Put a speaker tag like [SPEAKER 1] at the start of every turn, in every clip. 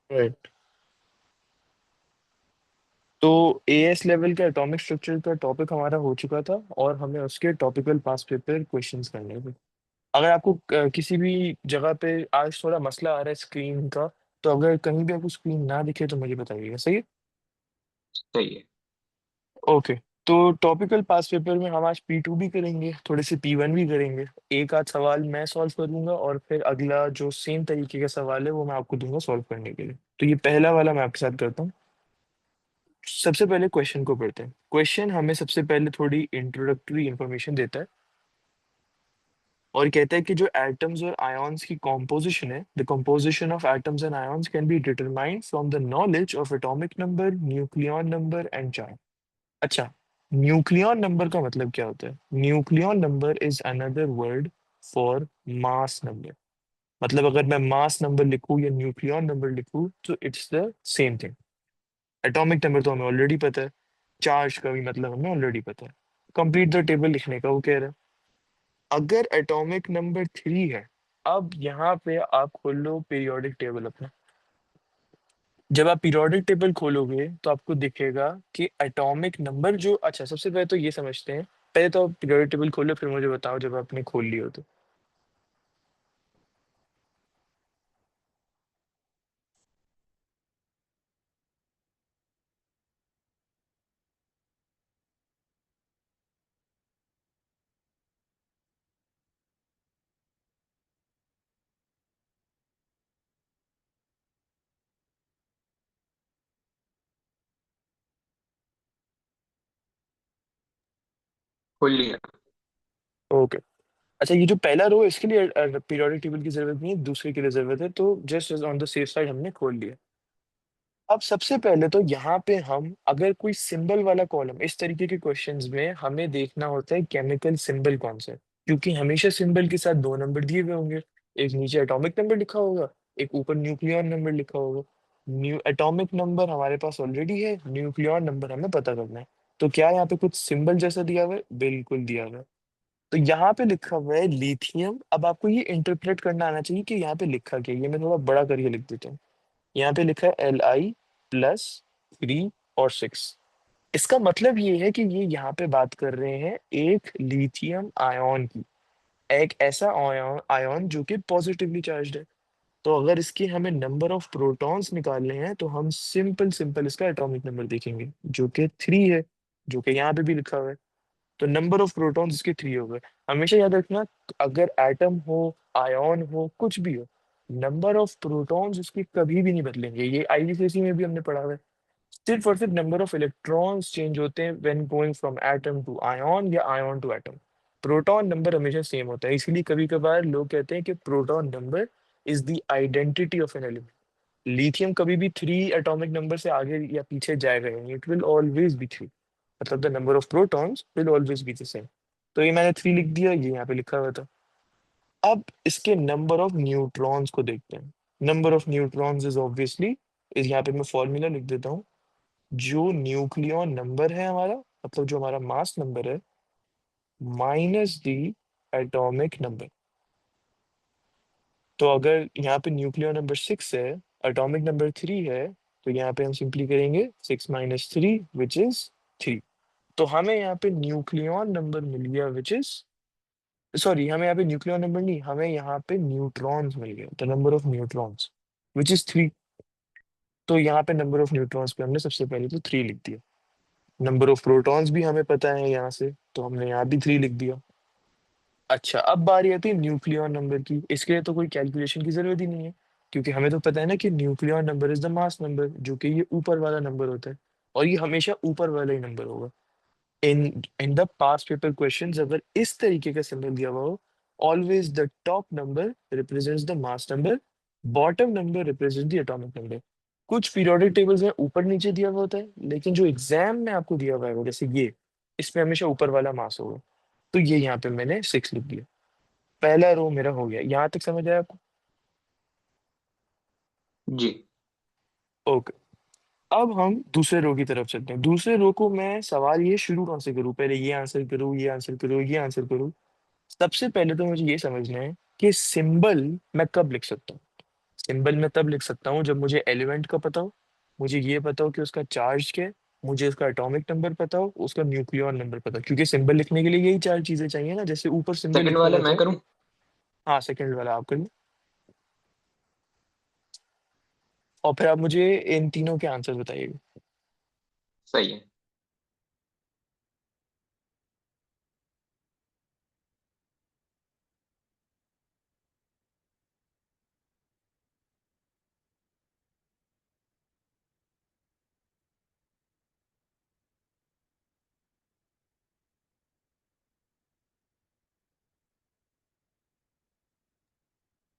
[SPEAKER 1] Right. तो as level का atomic structure का टॉपिक हमारा हो चुका था, और हमें उसके टॉपिकल पास पेपर क्वेश्चंस करने थे। अगर आपको किसी भी जगह पे आज थोड़ा मसला आ रहा है स्क्रीन का, तो अगर कहीं भी आपको स्क्रीन ना दिखे तो मुझे बताइएगा, सही है?
[SPEAKER 2] सही है।
[SPEAKER 1] ओके। तो टॉपिकल पास पेपर में हम आज P2 भी करेंगे, थोड़े से P1 भी करेंगे। एक आध सवाल मैं सॉल्व करूंगा, और फिर अगला जो सेम तरीके का सवाल है वो मैं आपको दूंगा सॉल्व करने के लिए। तो ये पहला वाला मैं आपके साथ करता हूँ। सबसे पहले क्वेश्चन को पढ़ते हैं। क्वेश्चन हमें सबसे पहले थोड़ी इंट्रोडक्टरी इंफॉर्मेशन देता है, और कहता है कि जो एटम्स और आयॉन्स की कॉम्पोजिशन है, the composition of atoms and ions can be determined from the knowledge of atomic number, nucleon number and charge. अच्छा, न्यूक्लियॉन नंबर का मतलब क्या होता है? Nucleon number is another word for mass number. मतलब अगर मैं मास नंबर लिखूं या न्यूक्लियॉन नंबर लिखूं तो it's the same thing. Atomic number तो हमें ऑलरेडी पता है, चार्ज का भी मतलब हमें ऑलरेडी पता है। कंप्लीट द टेबल लिखने का वो कह रहा है। अगर एटॉमिक नंबर 3 है, अब यहाँ पे आप खोल लो पीरियोडिक टेबल अपना। जब आप पीरियोडिक टेबल खोलोगे तो आपको दिखेगा कि एटॉमिक नंबर जो, अच्छा सबसे पहले तो ये समझते हैं। पहले तो आप पीरियोडिक टेबल खोलो, फिर मुझे बताओ जब आपने खोल लिया हो तो।
[SPEAKER 2] खोल लिया।
[SPEAKER 1] ओके। अच्छा, ये जो पहला रो है इसके लिए पीरियोडिक टेबल की जरूरत नहीं है, दूसरे के लिए जरूरत है, तो just on the safe side हमने खोल लिया। अब सबसे पहले तो यहाँ पे हम अगर कोई सिंबल वाला कॉलम, इस तरीके के क्वेश्चंस में हमें देखना होता है केमिकल सिंबल कौन सा है। क्योंकि हमेशा सिंबल के साथ दो नंबर दिए हुए होंगे, एक नीचे एटॉमिक नंबर लिखा होगा, एक ऊपर न्यूक्लियॉन नंबर लिखा होगा। न्यू एटॉमिक नंबर हमारे पास ऑलरेडी है, न्यूक्लियॉन नंबर हमें पता करना है। तो क्या यहाँ पे कुछ सिंबल जैसा दिया हुआ है? बिल्कुल दिया हुआ है। तो यहाँ पे लिखा हुआ है लिथियम। अब आपको ये इंटरप्रेट करना आना चाहिए कि यहाँ पे लिखा क्या है। ये मैं थोड़ा बड़ा करके लिख देता हूँ। यहाँ पे लिखा है Li+3 और 6। इसका मतलब ये है कि ये यहाँ पे बात कर रहे हैं एक लिथियम आयन की, एक ऐसा आयन आयन जो कि पॉजिटिवली चार्ज है। तो अगर इसके हमें नंबर ऑफ प्रोटॉन्स निकालने हैं तो हम सिंपल सिंपल इसका एटॉमिक नंबर देखेंगे, जो कि 3 है, जो कि यहाँ पे भी लिखा हुआ है। तो नंबर ऑफ प्रोटॉन्स इसके 3 हो गए। हमेशा याद रखना, अगर एटम हो, आयन हो, कुछ भी हो, नंबर ऑफ प्रोटॉन्स उसके कभी भी नहीं बदलेंगे। ये आईजीसीएसई में भी हमने पढ़ा हुआ है। सिर्फ और सिर्फ नंबर ऑफ इलेक्ट्रॉन्स चेंज होते हैं when going from atom to ion या ion to atom. Proton number हमेशा सेम होता है। इसलिए कभी कभार लोग कहते हैं कि proton number is the identity of an element. Lithium कभी भी 3 एटॉमिक नंबर से आगे या पीछे जाएगा नहीं, इट विल ऑलवेज बी 3। मतलब the number of protons will always be the same. तो ये मैंने 3 लिख दिया, ये यहाँ पे लिखा हुआ था। अब इसके नंबर ऑफ न्यूट्रॉन्स को देखते हैं। Number of neutrons is obviously, इस यहाँ पे मैं फॉर्मूला लिख देता हूँ। जो न्यूक्लियॉन नंबर है हमारा, मतलब जो हमारा मास नंबर है, माइनस दी एटॉमिक नंबर। तो अगर यहाँ पे न्यूक्लियॉन नंबर 6 है, एटॉमिक नंबर 3 है, तो यहाँ पे हम सिंपली करेंगे 6 - 3 विच इज 3। तो हमें यहाँ पे न्यूक्लियॉन नंबर मिल गया विच इज, सॉरी, हमें यहाँ पे न्यूक्लियॉन नंबर नहीं, हमें यहाँ पे न्यूट्रॉन्स मिल गए, the number of neutrons which is 3। तो यहाँ पे नंबर ऑफ न्यूट्रॉन्स पे हमने सबसे पहले तो 3 लिख दिया। नंबर ऑफ प्रोटॉन्स भी हमें पता है यहाँ से, तो हमने यहाँ भी 3 लिख दिया। अच्छा, अब बारी आती है न्यूक्लियॉन नंबर की। इसके लिए तो कोई कैलकुलेशन की जरूरत ही नहीं है, क्योंकि हमें तो पता है ना कि nucleon number is the mass number, जो कि ये ऊपर वाला नंबर होता है, और ये हमेशा ऊपर वाला ही नंबर होगा। In in the past paper questions अगर इस तरीके का सिंबल दिया हुआ हो, always the top number represents the mass number, bottom number represent the atomic number. कुछ पीरियोडिक टेबल्स में ऊपर नीचे दिया हुआ होता है, लेकिन जो एग्जाम में आपको दिया हुआ है जैसे ये, इसमें हमेशा ऊपर वाला मास होगा। तो ये यहाँ पे मैंने 6 लिख दिया। पहला रो मेरा हो गया, यहाँ तक समझ आया आपको?
[SPEAKER 2] जी।
[SPEAKER 1] ओके। अब हम दूसरे रो की तरफ चलते हैं। दूसरे रो को मैं सवाल ये शुरू कहाँ से करूँ, पहले ये आंसर करूँ, ये आंसर करूँ, ये आंसर करूँ? सबसे पहले तो मुझे ये समझना है कि सिंबल मैं कब लिख सकता हूँ। सिंबल मैं तब लिख सकता हूँ जब मुझे एलिमेंट का पता हो, मुझे ये पता हो कि उसका चार्ज क्या है, मुझे उसका एटॉमिक नंबर पता हो, उसका न्यूक्लियॉन नंबर पता हो, क्योंकि सिंबल लिखने के लिए यही चार चीजें चाहिए ना, जैसे ऊपर सिंबल
[SPEAKER 2] सेकंड
[SPEAKER 1] लिखा
[SPEAKER 2] वाला
[SPEAKER 1] हुआ
[SPEAKER 2] मैं
[SPEAKER 1] था।
[SPEAKER 2] करूं?
[SPEAKER 1] हाँ, सेकंड वाला आप करिए। और फिर आप मुझे इन तीनों के आंसर बताइएगा।
[SPEAKER 2] सही है।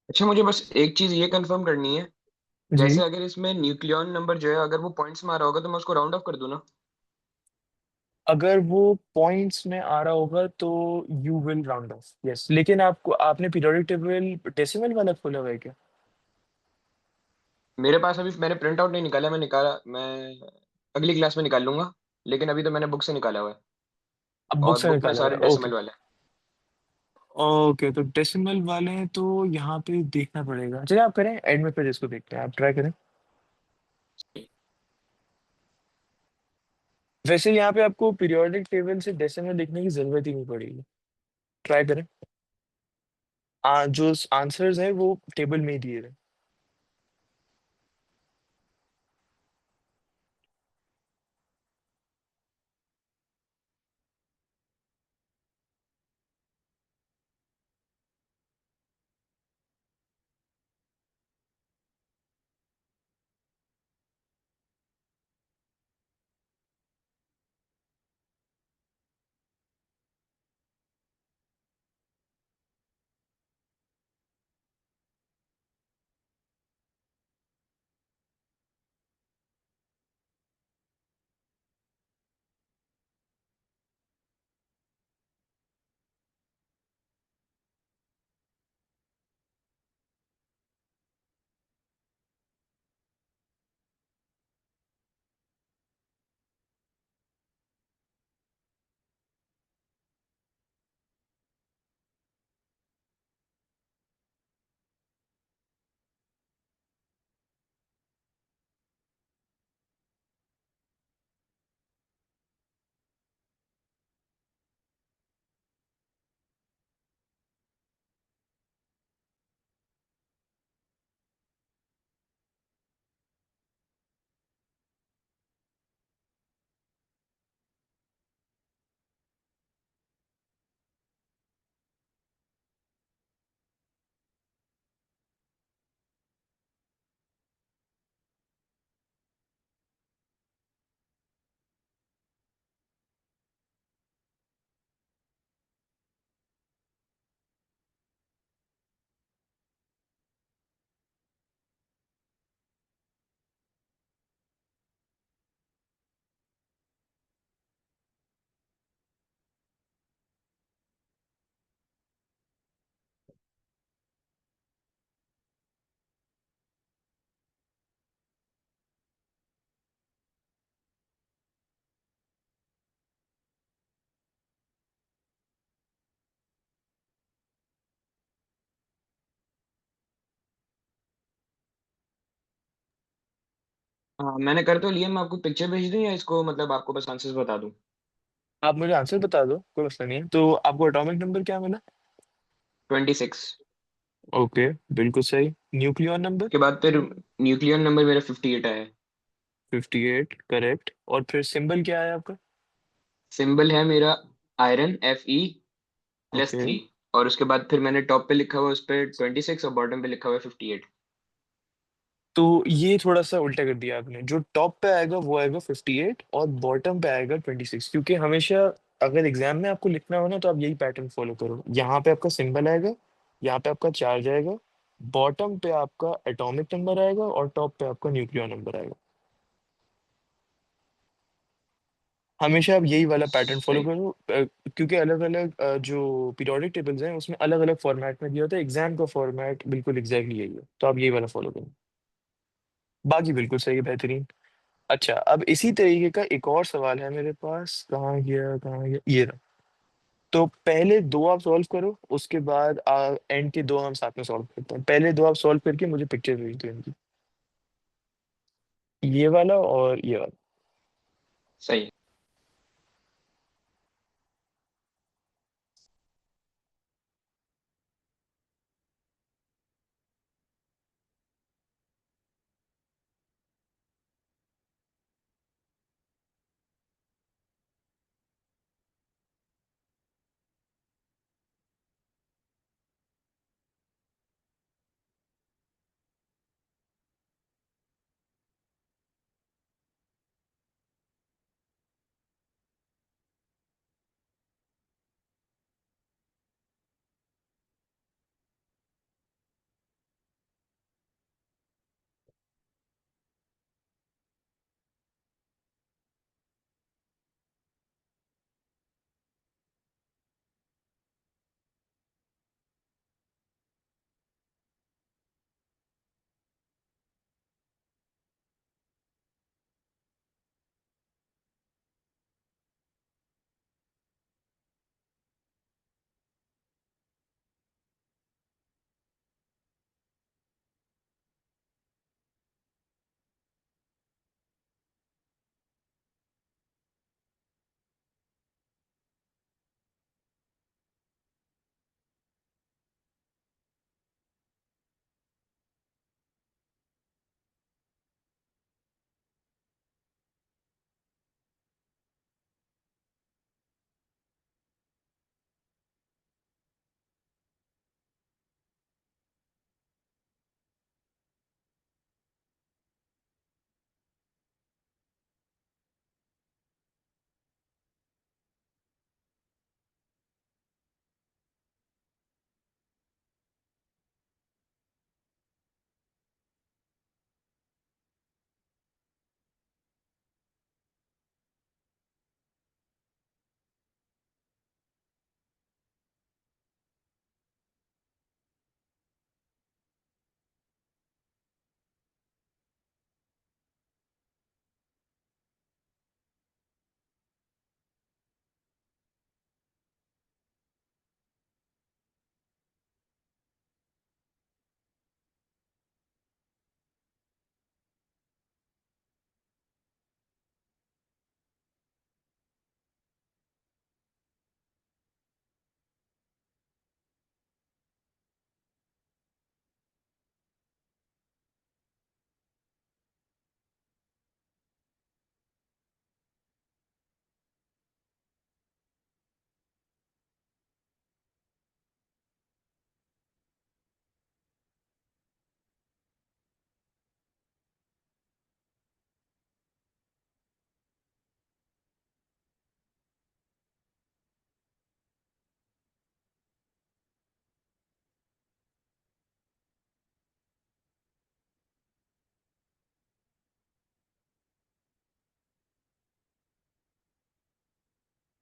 [SPEAKER 2] अच्छा, मुझे बस एक चीज ये कंफर्म करनी है।
[SPEAKER 1] जी।
[SPEAKER 2] जैसे अगर इसमें न्यूक्लियॉन नंबर जो है, अगर वो पॉइंट्स में आ रहा होगा तो मैं उसको राउंड ऑफ कर दूं ना?
[SPEAKER 1] अगर वो पॉइंट्स में आ रहा होगा तो you will round of, yes. लेकिन आपको, आपने पीरियोडिक टेबल डेसिमल वाला खोला हुआ है क्या?
[SPEAKER 2] मेरे पास अभी मैंने प्रिंट आउट नहीं निकाला, मैं अगली क्लास में निकाल लूंगा। लेकिन अभी तो मैंने बुक से निकाला हुआ है।
[SPEAKER 1] अब बुक
[SPEAKER 2] और
[SPEAKER 1] से
[SPEAKER 2] बुक में
[SPEAKER 1] निकाला हुआ
[SPEAKER 2] सारे
[SPEAKER 1] है, ओके।
[SPEAKER 2] डेसिमल वाले
[SPEAKER 1] ओके, तो डेसिमल वाले हैं तो यहाँ पे देखना पड़ेगा। चलिए आप करें, एडमिट पेज इसको देखते हैं, आप ट्राई करें।
[SPEAKER 2] हैं।
[SPEAKER 1] वैसे यहाँ पे आपको पीरियोडिक टेबल से डेसिमल लिखने की जरूरत ही नहीं पड़ेगी। ट्राई करें। जो आंसर्स है वो टेबल में ही दिए हैं।
[SPEAKER 2] हाँ, मैंने कर तो लिया। मैं आपको पिक्चर भेज दूं या इसको मतलब आपको बस आंसर्स बता दूं?
[SPEAKER 1] आप मुझे आंसर बता दो, कोई मसला नहीं है। तो आपको एटॉमिक नंबर क्या मिला?
[SPEAKER 2] 26।
[SPEAKER 1] ओके, बिल्कुल सही। Nucleon number?
[SPEAKER 2] के बाद फिर न्यूक्लियन नंबर मेरा 58 आया है।
[SPEAKER 1] 58, करेक्ट। और फिर सिंबल क्या है आपका?
[SPEAKER 2] सिंबल है मेरा आयरन,
[SPEAKER 1] ओके,
[SPEAKER 2] Fe+3। और उसके बाद फिर मैंने टॉप पे लिखा हुआ उस पर 26 और बॉटम पे लिखा हुआ है 58।
[SPEAKER 1] तो ये थोड़ा सा उल्टा कर दिया आपने। जो टॉप पे आएगा वो आएगा 58 और बॉटम पे आएगा 26, क्योंकि हमेशा अगर एग्जाम में आपको लिखना हो ना तो आप यही पैटर्न फॉलो करो। यहाँ पे आपका सिंबल आएगा, यहाँ पे आपका चार्ज आएगा, बॉटम पे आपका एटॉमिक नंबर आएगा और टॉप पे आपका न्यूक्लियर नंबर आएगा। हमेशा आप यही वाला पैटर्न फॉलो
[SPEAKER 2] सही।
[SPEAKER 1] करो, क्योंकि अलग अलग जो पीरियोडिक टेबल्स हैं उसमें अलग अलग फॉर्मेट में दिया होता है। एग्जाम का फॉर्मेट बिल्कुल एग्जैक्टली यही है, तो आप यही वाला फॉलो करो। बाकी बिल्कुल सही है, बेहतरीन। अच्छा, अब इसी तरीके का एक और सवाल है मेरे पास। कहाँ गया, कहाँ गया, ये रहा। तो पहले दो आप सॉल्व करो, उसके बाद एंड के दो हम साथ में सॉल्व करते हैं। पहले दो आप सॉल्व करके मुझे पिक्चर भेज दो इनकी, ये वाला और ये वाला।
[SPEAKER 2] सही है।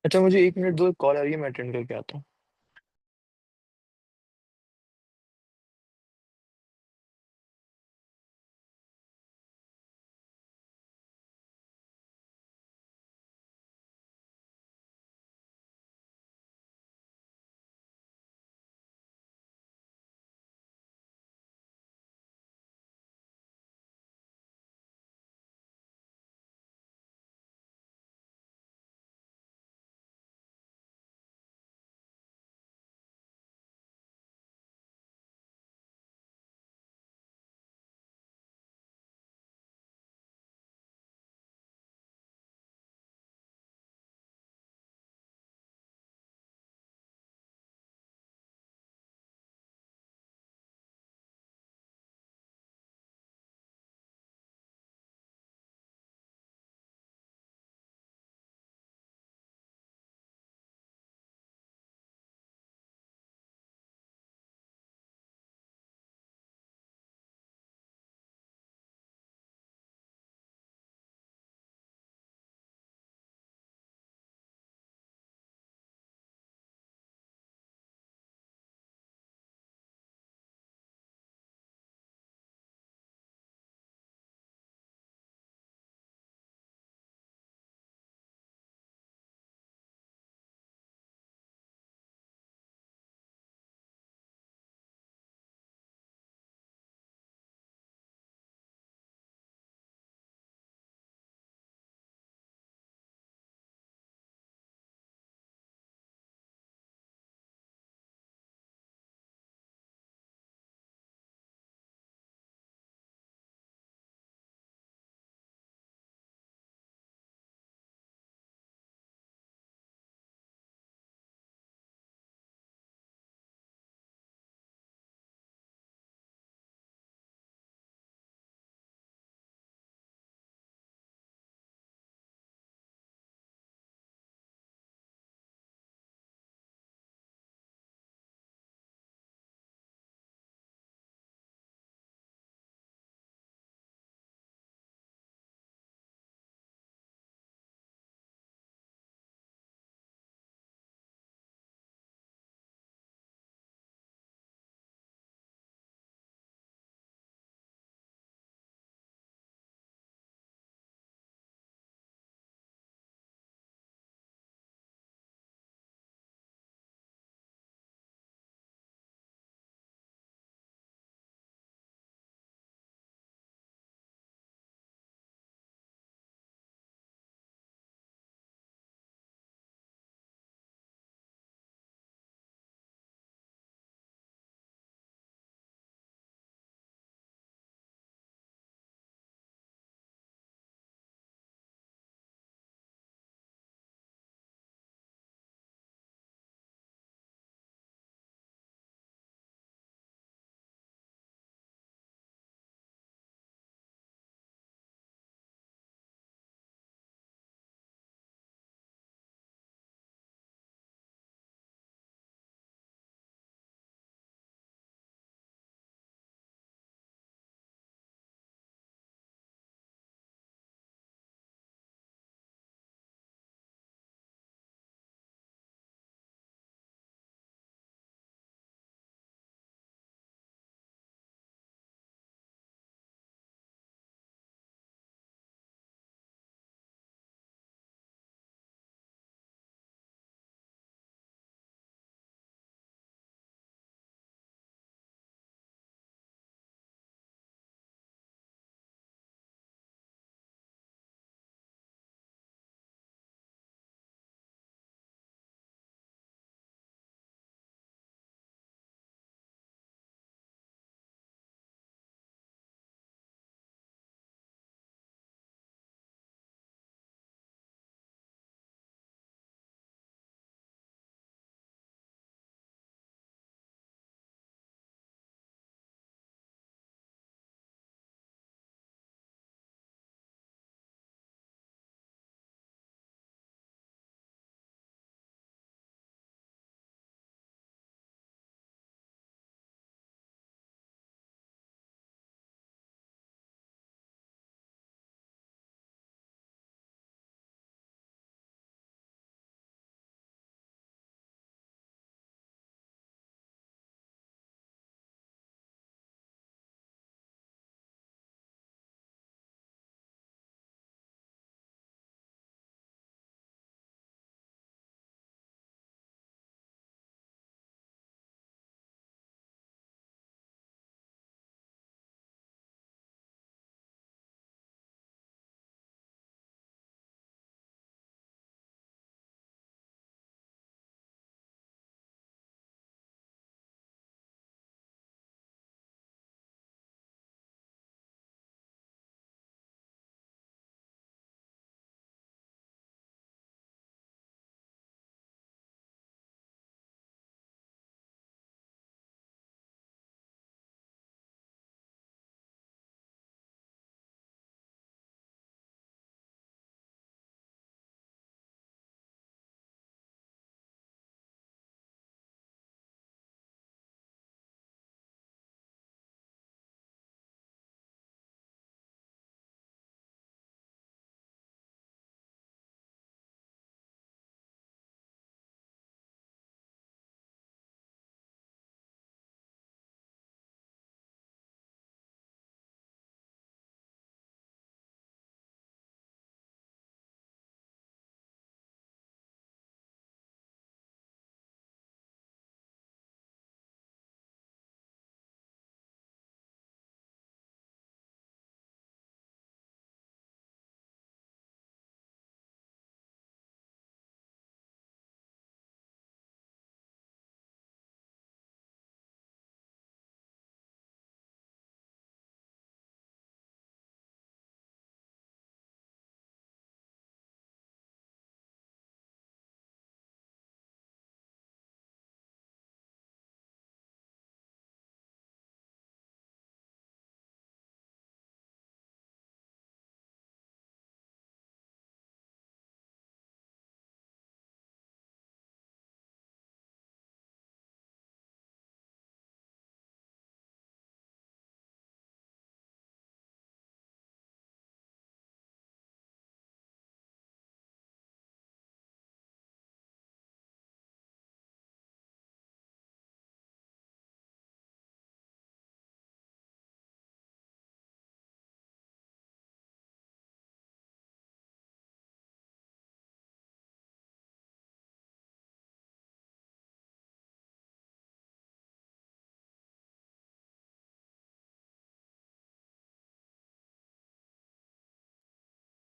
[SPEAKER 1] अच्छा मुझे एक मिनट दो, कॉल आ रही है, मैं अटेंड करके आता हूँ।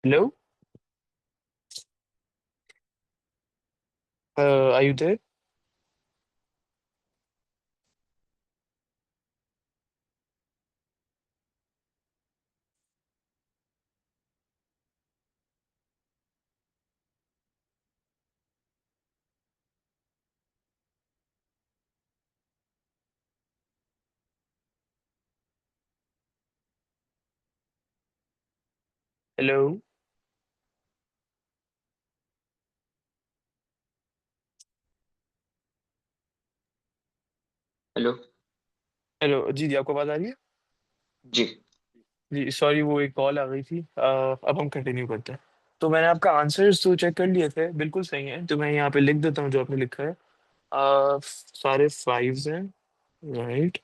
[SPEAKER 1] Hello, are you there? Hello.
[SPEAKER 2] Hello.
[SPEAKER 1] Hello जी जी, आपको आवाज आ रही है?
[SPEAKER 2] जी।
[SPEAKER 1] जी सॉरी, वो एक कॉल आ गई थी। अब हम कंटिन्यू करते हैं। तो मैंने आपका आंसर्स तो चेक कर लिए थे, बिल्कुल सही है, तो मैं यहाँ पे लिख देता हूँ जो आपने लिखा है। सारे फाइव्स हैं, right.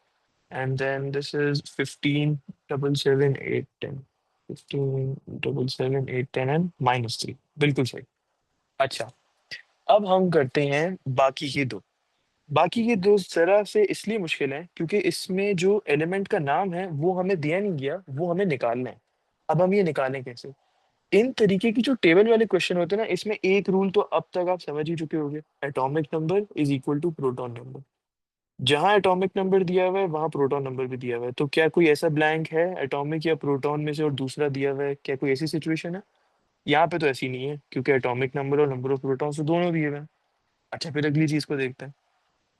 [SPEAKER 1] And then this is 15, double seven, eight, 10। 15, double seven, eight, 10 and -3, बिल्कुल सही। अच्छा, अब हम करते हैं बाकी के दो। बाकी के दो जरा से इसलिए मुश्किल है क्योंकि इसमें जो एलिमेंट का नाम है वो हमें दिया नहीं गया, वो हमें निकालना है। अब हम ये निकालें कैसे? इन तरीके की जो टेबल वाले क्वेश्चन होते हैं ना, इसमें एक रूल तो अब तक आप समझ ही चुके होंगे, atomic number is equal to proton number. जहां एटॉमिक नंबर दिया हुआ है वहां प्रोटॉन नंबर भी दिया हुआ है, तो क्या कोई ऐसा ब्लैंक है एटॉमिक या प्रोटॉन में से और दूसरा दिया हुआ है? क्या कोई ऐसी सिचुएशन है? यहाँ पे तो ऐसी नहीं है क्योंकि एटॉमिक नंबर और नंबर ऑफ प्रोटॉन्स तो दोनों दिए हुए हैं। अच्छा, फिर अगली चीज को देखते हैं।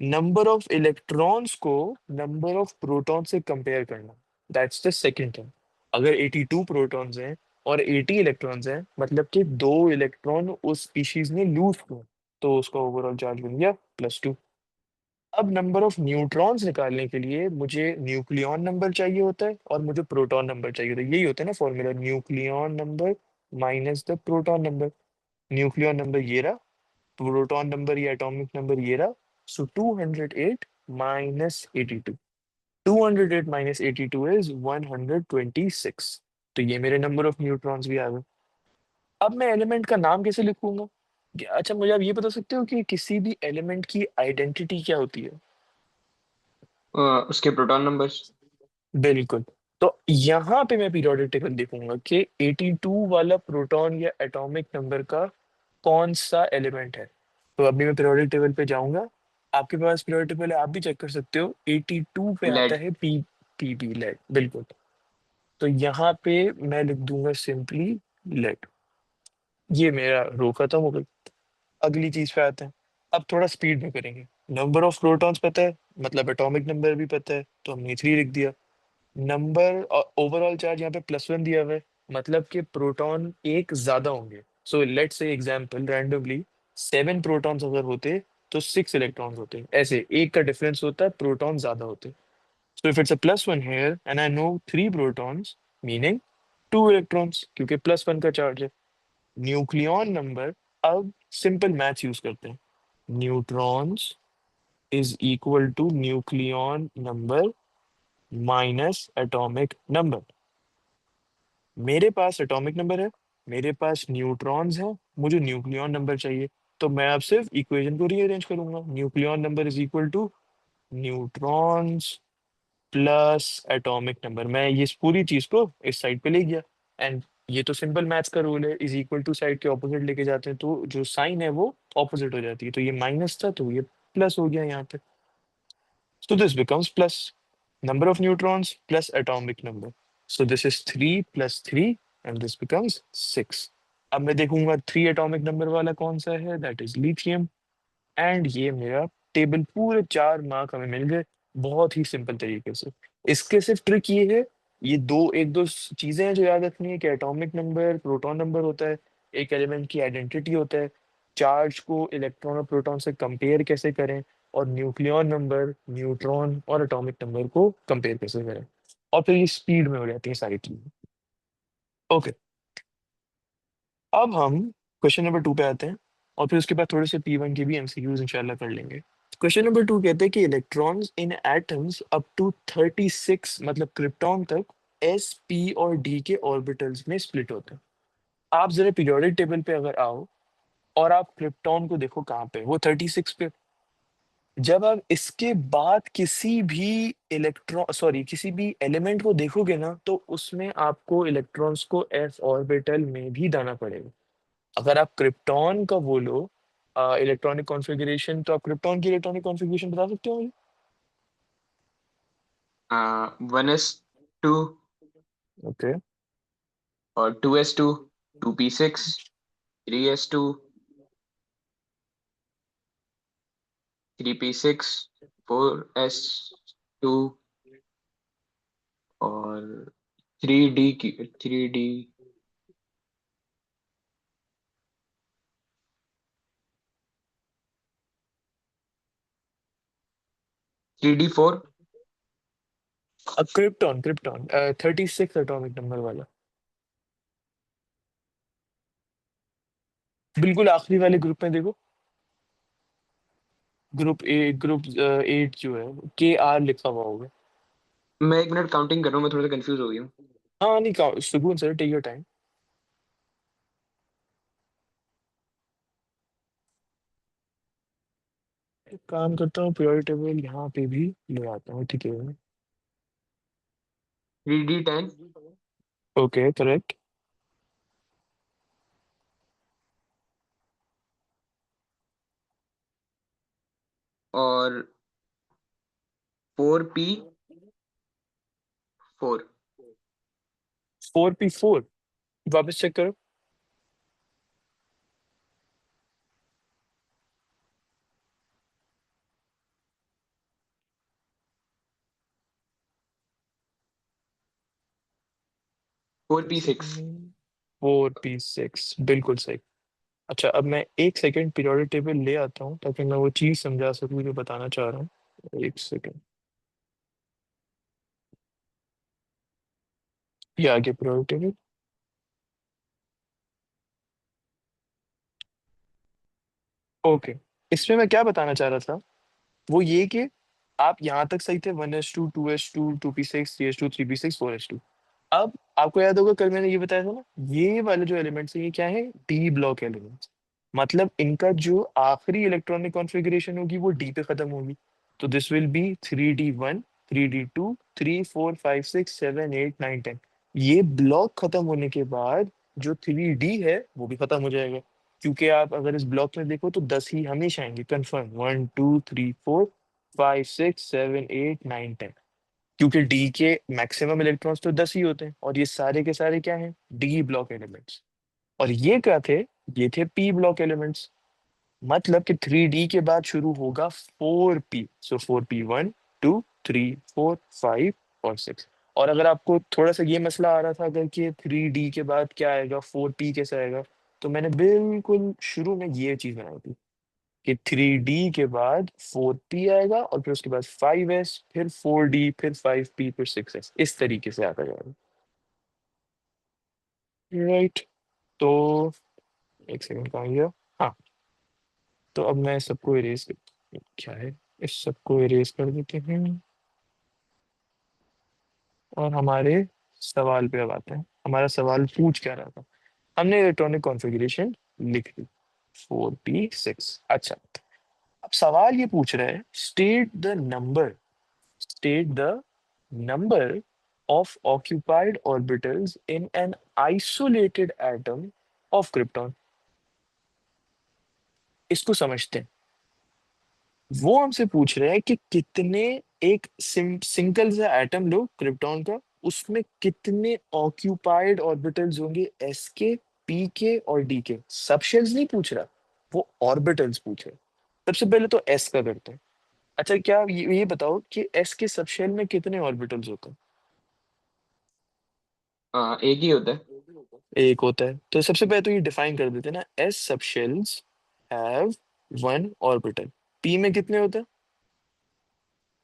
[SPEAKER 1] नंबर ऑफ इलेक्ट्रॉन्स को नंबर ऑफ प्रोटॉन से कंपेयर करना, दैट्स द सेकंड थिंग। अगर 82 प्रोटॉन्स हैं और 80 इलेक्ट्रॉन्स हैं, मतलब कि दो इलेक्ट्रॉन उस स्पीशीज ने लूज किया, तो उसका ओवरऑल चार्ज बन गया +2। अब नंबर ऑफ न्यूट्रॉन्स निकालने के लिए मुझे न्यूक्लियॉन नंबर चाहिए होता है और मुझे प्रोटॉन नंबर चाहिए होता है। यही होता है ना formula, nucleon number minus the proton number. Nucleon number ये रहा, प्रोटॉन नंबर या एटॉमिक नंबर ये रहा। सो 208 माइनस 82, 208 माइनस 82 इज 126। तो ये मेरे नंबर ऑफ न्यूट्रॉन्स भी आ गए। अब मैं एलिमेंट का नाम कैसे लिखूंगा? अच्छा, मुझे आप ये बता सकते हो कि किसी भी एलिमेंट की आइडेंटिटी क्या होती है?
[SPEAKER 2] उसके प्रोटॉन नंबर्स।
[SPEAKER 1] बिल्कुल। तो यहाँ पे मैं पीरियोडिक टेबल देखूंगा कि 82 वाला प्रोटॉन या एटॉमिक नंबर का कौन सा एलिमेंट है। तो अभी मैं पीरियोडिक टेबल पे जाऊंगा। आपके पास पीरियोडिक टेबल है, आप भी चेक कर सकते हो। 82 पे आता
[SPEAKER 2] लेड।
[SPEAKER 1] है पी, पी लेड, बिल्कुल। तो यहाँ पे मैं लिख दूंगा सिंपली लेड। ये मेरा रो खत्म हो गई। अगली चीज पे आते हैं। अब थोड़ा स्पीड में करेंगे। नंबर ऑफ प्रोटॉन्स पता है, मतलब एटॉमिक नंबर भी पता है, तो हमने 3 लिख दिया। नंबर ओवरऑल चार्ज यहाँ पे +1 दिया हुआ है, मतलब कि प्रोटॉन एक ज्यादा होंगे। So let's say example randomly 7 protons अगर होते तो 6 इलेक्ट्रॉन्स होते, ऐसे एक का डिफरेंस होता है, प्रोटॉन ज्यादा होते। So if it's a +1 here and I know 3 protons, meaning 2 electrons, क्योंकि +1 का चार्ज है। न्यूक्लियॉन नंबर, अब सिंपल मैथ्स यूज करते हैं। Neutrons is equal to nucleon number minus atomic number. मेरे पास एटॉमिक नंबर है, मेरे पास न्यूट्रॉन्स हैं, मुझे न्यूक्लियॉन नंबर चाहिए। तो मैं अब सिर्फ इक्वेशन को रीअरेंज करूंगा। Nucleon number is equal to neutrons plus atomic number. मैं ये इस पूरी चीज को इस साइड पे ले गया। एंड ये तो सिंपल मैथ्स का रूल है, इज इक्वल टू साइड के ऑपोजिट लेके जाते हैं तो जो साइन है वो ऑपोजिट हो जाती है। तो ये माइनस था तो ये प्लस हो गया यहाँ पे। So this becomes plus number of neutrons plus atomic number. So this is 3 plus 3 and this becomes 6. अब मैं देखूंगा 3 एटॉमिक नंबर वाला कौन सा है, दैट इज लिथियम। एंड ये मेरा टेबल पूरे 4 मार्क हमें मिल गए, बहुत ही सिंपल तरीके से। इसके सिर्फ ट्रिक ये है, ये दो एक दो चीजें हैं जो याद रखनी है कि एटॉमिक नंबर प्रोटॉन नंबर होता है, एक एलिमेंट की आइडेंटिटी होता है, चार्ज को इलेक्ट्रॉन और प्रोटॉन से कंपेयर कैसे करें, और न्यूक्लियॉन नंबर न्यूट्रॉन और एटॉमिक नंबर को कंपेयर कैसे करें। और फिर ये स्पीड में हो जाती है सारी चीजें। ओके, अब हम क्वेश्चन नंबर 2 पे आते हैं, और फिर उसके बाद थोड़े से P1 के भी एमसीक्यूज इंशाल्लाह कर लेंगे। क्वेश्चन नंबर 2 कहते हैं कि electrons in atoms up to 36, मतलब क्रिप्टॉन तक, S, P और D के ऑर्बिटल्स में स्प्लिट होते हैं। आप जरा पीरियोडिक टेबल पे अगर आओ और आप क्रिप्टॉन को देखो कहाँ पे, वो 36 पे। जब आप इसके बाद किसी भी इलेक्ट्रॉन सॉरी किसी भी एलिमेंट को देखोगे ना, तो उसमें आपको इलेक्ट्रॉन्स को एस ऑर्बिटल में भी जाना पड़ेगा। अगर आप क्रिप्टॉन का बोलो इलेक्ट्रॉनिक कॉन्फ़िगरेशन, तो आप क्रिप्टॉन की इलेक्ट्रॉनिक कॉन्फ़िगरेशन बता सकते हो मुझे?
[SPEAKER 2] 1s2
[SPEAKER 1] okay.
[SPEAKER 2] और 2s2, 2p6, 3s2, 3p6, 4s2 और 3d 3d4।
[SPEAKER 1] अब क्रिप्टॉन क्रिप्टॉन 36 एटॉमिक नंबर वाला, बिल्कुल आखिरी वाले ग्रुप में देखो। ग्रुप 8 जो है, के आर लिखा हुआ होगा।
[SPEAKER 2] मैं 1 मिनट काउंटिंग कर रहा हूँ, मैं थोड़ा सा कंफ्यूज हो गई हूँ।
[SPEAKER 1] हाँ नहीं, सुकून सर, टेक योर टाइम। एक काम करता हूँ, पीरियोडिक टेबल यहाँ पे भी ले आता हूँ, ठीक है।
[SPEAKER 2] 3d10
[SPEAKER 1] okay, correct.
[SPEAKER 2] और 4p4।
[SPEAKER 1] 4p4, वापस चेक करो।
[SPEAKER 2] 4p6।
[SPEAKER 1] 4p6 बिल्कुल सही। अच्छा, अब मैं एक सेकंड पीरियोडिक टेबल ले आता हूँ ताकि मैं वो चीज़ समझा सकूँ जो बताना चाह रहा हूँ। एक सेकंड। ये आगे पीरियोडिक टेबल। ओके। इसमें मैं क्या बताना चाह रहा था, वो ये कि आप यहाँ तक सही थे, 1s2, 2s2, 2p6, 3s2, 3p6, 4s2। अब आपको याद होगा कल मैंने ये बताया था ना, ये वाले जो एलिमेंट्स हैं ये क्या है, डी ब्लॉक एलिमेंट्स। मतलब इनका जो आखिरी इलेक्ट्रॉनिक कॉन्फ़िगरेशन होगी वो डी पे खत्म होगी। तो this will be 3d1, 3d2, 3 4 5 6 7 8 9 10। ये ब्लॉक खत्म होने के बाद जो 3d है वो भी खत्म हो जाएगा। क्योंकि आप अगर इस ब्लॉक में देखो तो 10 ही हमेशा आएंगे, कंफर्म, 1 2 3 4 5 6 7 8 9 10। क्योंकि डी के मैक्सिमम इलेक्ट्रॉन्स तो 10 ही होते हैं, और ये सारे के सारे क्या हैं, डी ब्लॉक एलिमेंट्स। और ये क्या थे, ये थे पी ब्लॉक एलिमेंट्स। मतलब कि 3D के बाद शुरू होगा 4p, सो 4p 1 2 3 4 5 और 6। और अगर आपको थोड़ा सा ये मसला आ रहा था अगर कि 3D के बाद क्या आएगा, 4p कैसे आएगा, तो मैंने बिल्कुल शुरू में ये चीज बनाई थी कि 3D के बाद 4p आएगा, और फिर उसके बाद 5s, फिर 4D, फिर 5p, फिर 6s, इस तरीके से आता जाएगा। राइट। तो एक सेकंड, कहाँ गया? हाँ। तो अब मैं सबको इरेज कर, क्या है, इस सबको इरेज कर देते हैं, और हमारे सवाल पे अब आते हैं। हमारा सवाल पूछ क्या रहा था, हमने इलेक्ट्रॉनिक कॉन्फ़िगरेशन लिख ली, 4p6। अच्छा, अब सवाल ये पूछ रहा है, state the number of occupied orbitals in an isolated atom of krypton। इसको समझते हैं। वो हमसे पूछ रहे हैं कि कितने, एक सिंगल सा एटम लो क्रिप्टॉन का, उसमें कितने ऑक्यूपाइड ऑर्बिटल्स होंगे, एस के, पी के और डी के। सबशेल्स नहीं पूछ रहा, वो ऑर्बिटल्स पूछ रहा है। सबसे पहले तो एस का करते हैं। अच्छा, क्या आप ये बताओ कि एस के सबशेल में कितने ऑर्बिटल्स होते हैं?
[SPEAKER 2] हाँ, एक ही होता है।
[SPEAKER 1] एक होता है। तो सबसे पहले तो ये डिफाइन कर देते हैं ना, S subshells have one orbital. P में कितने होते हैं?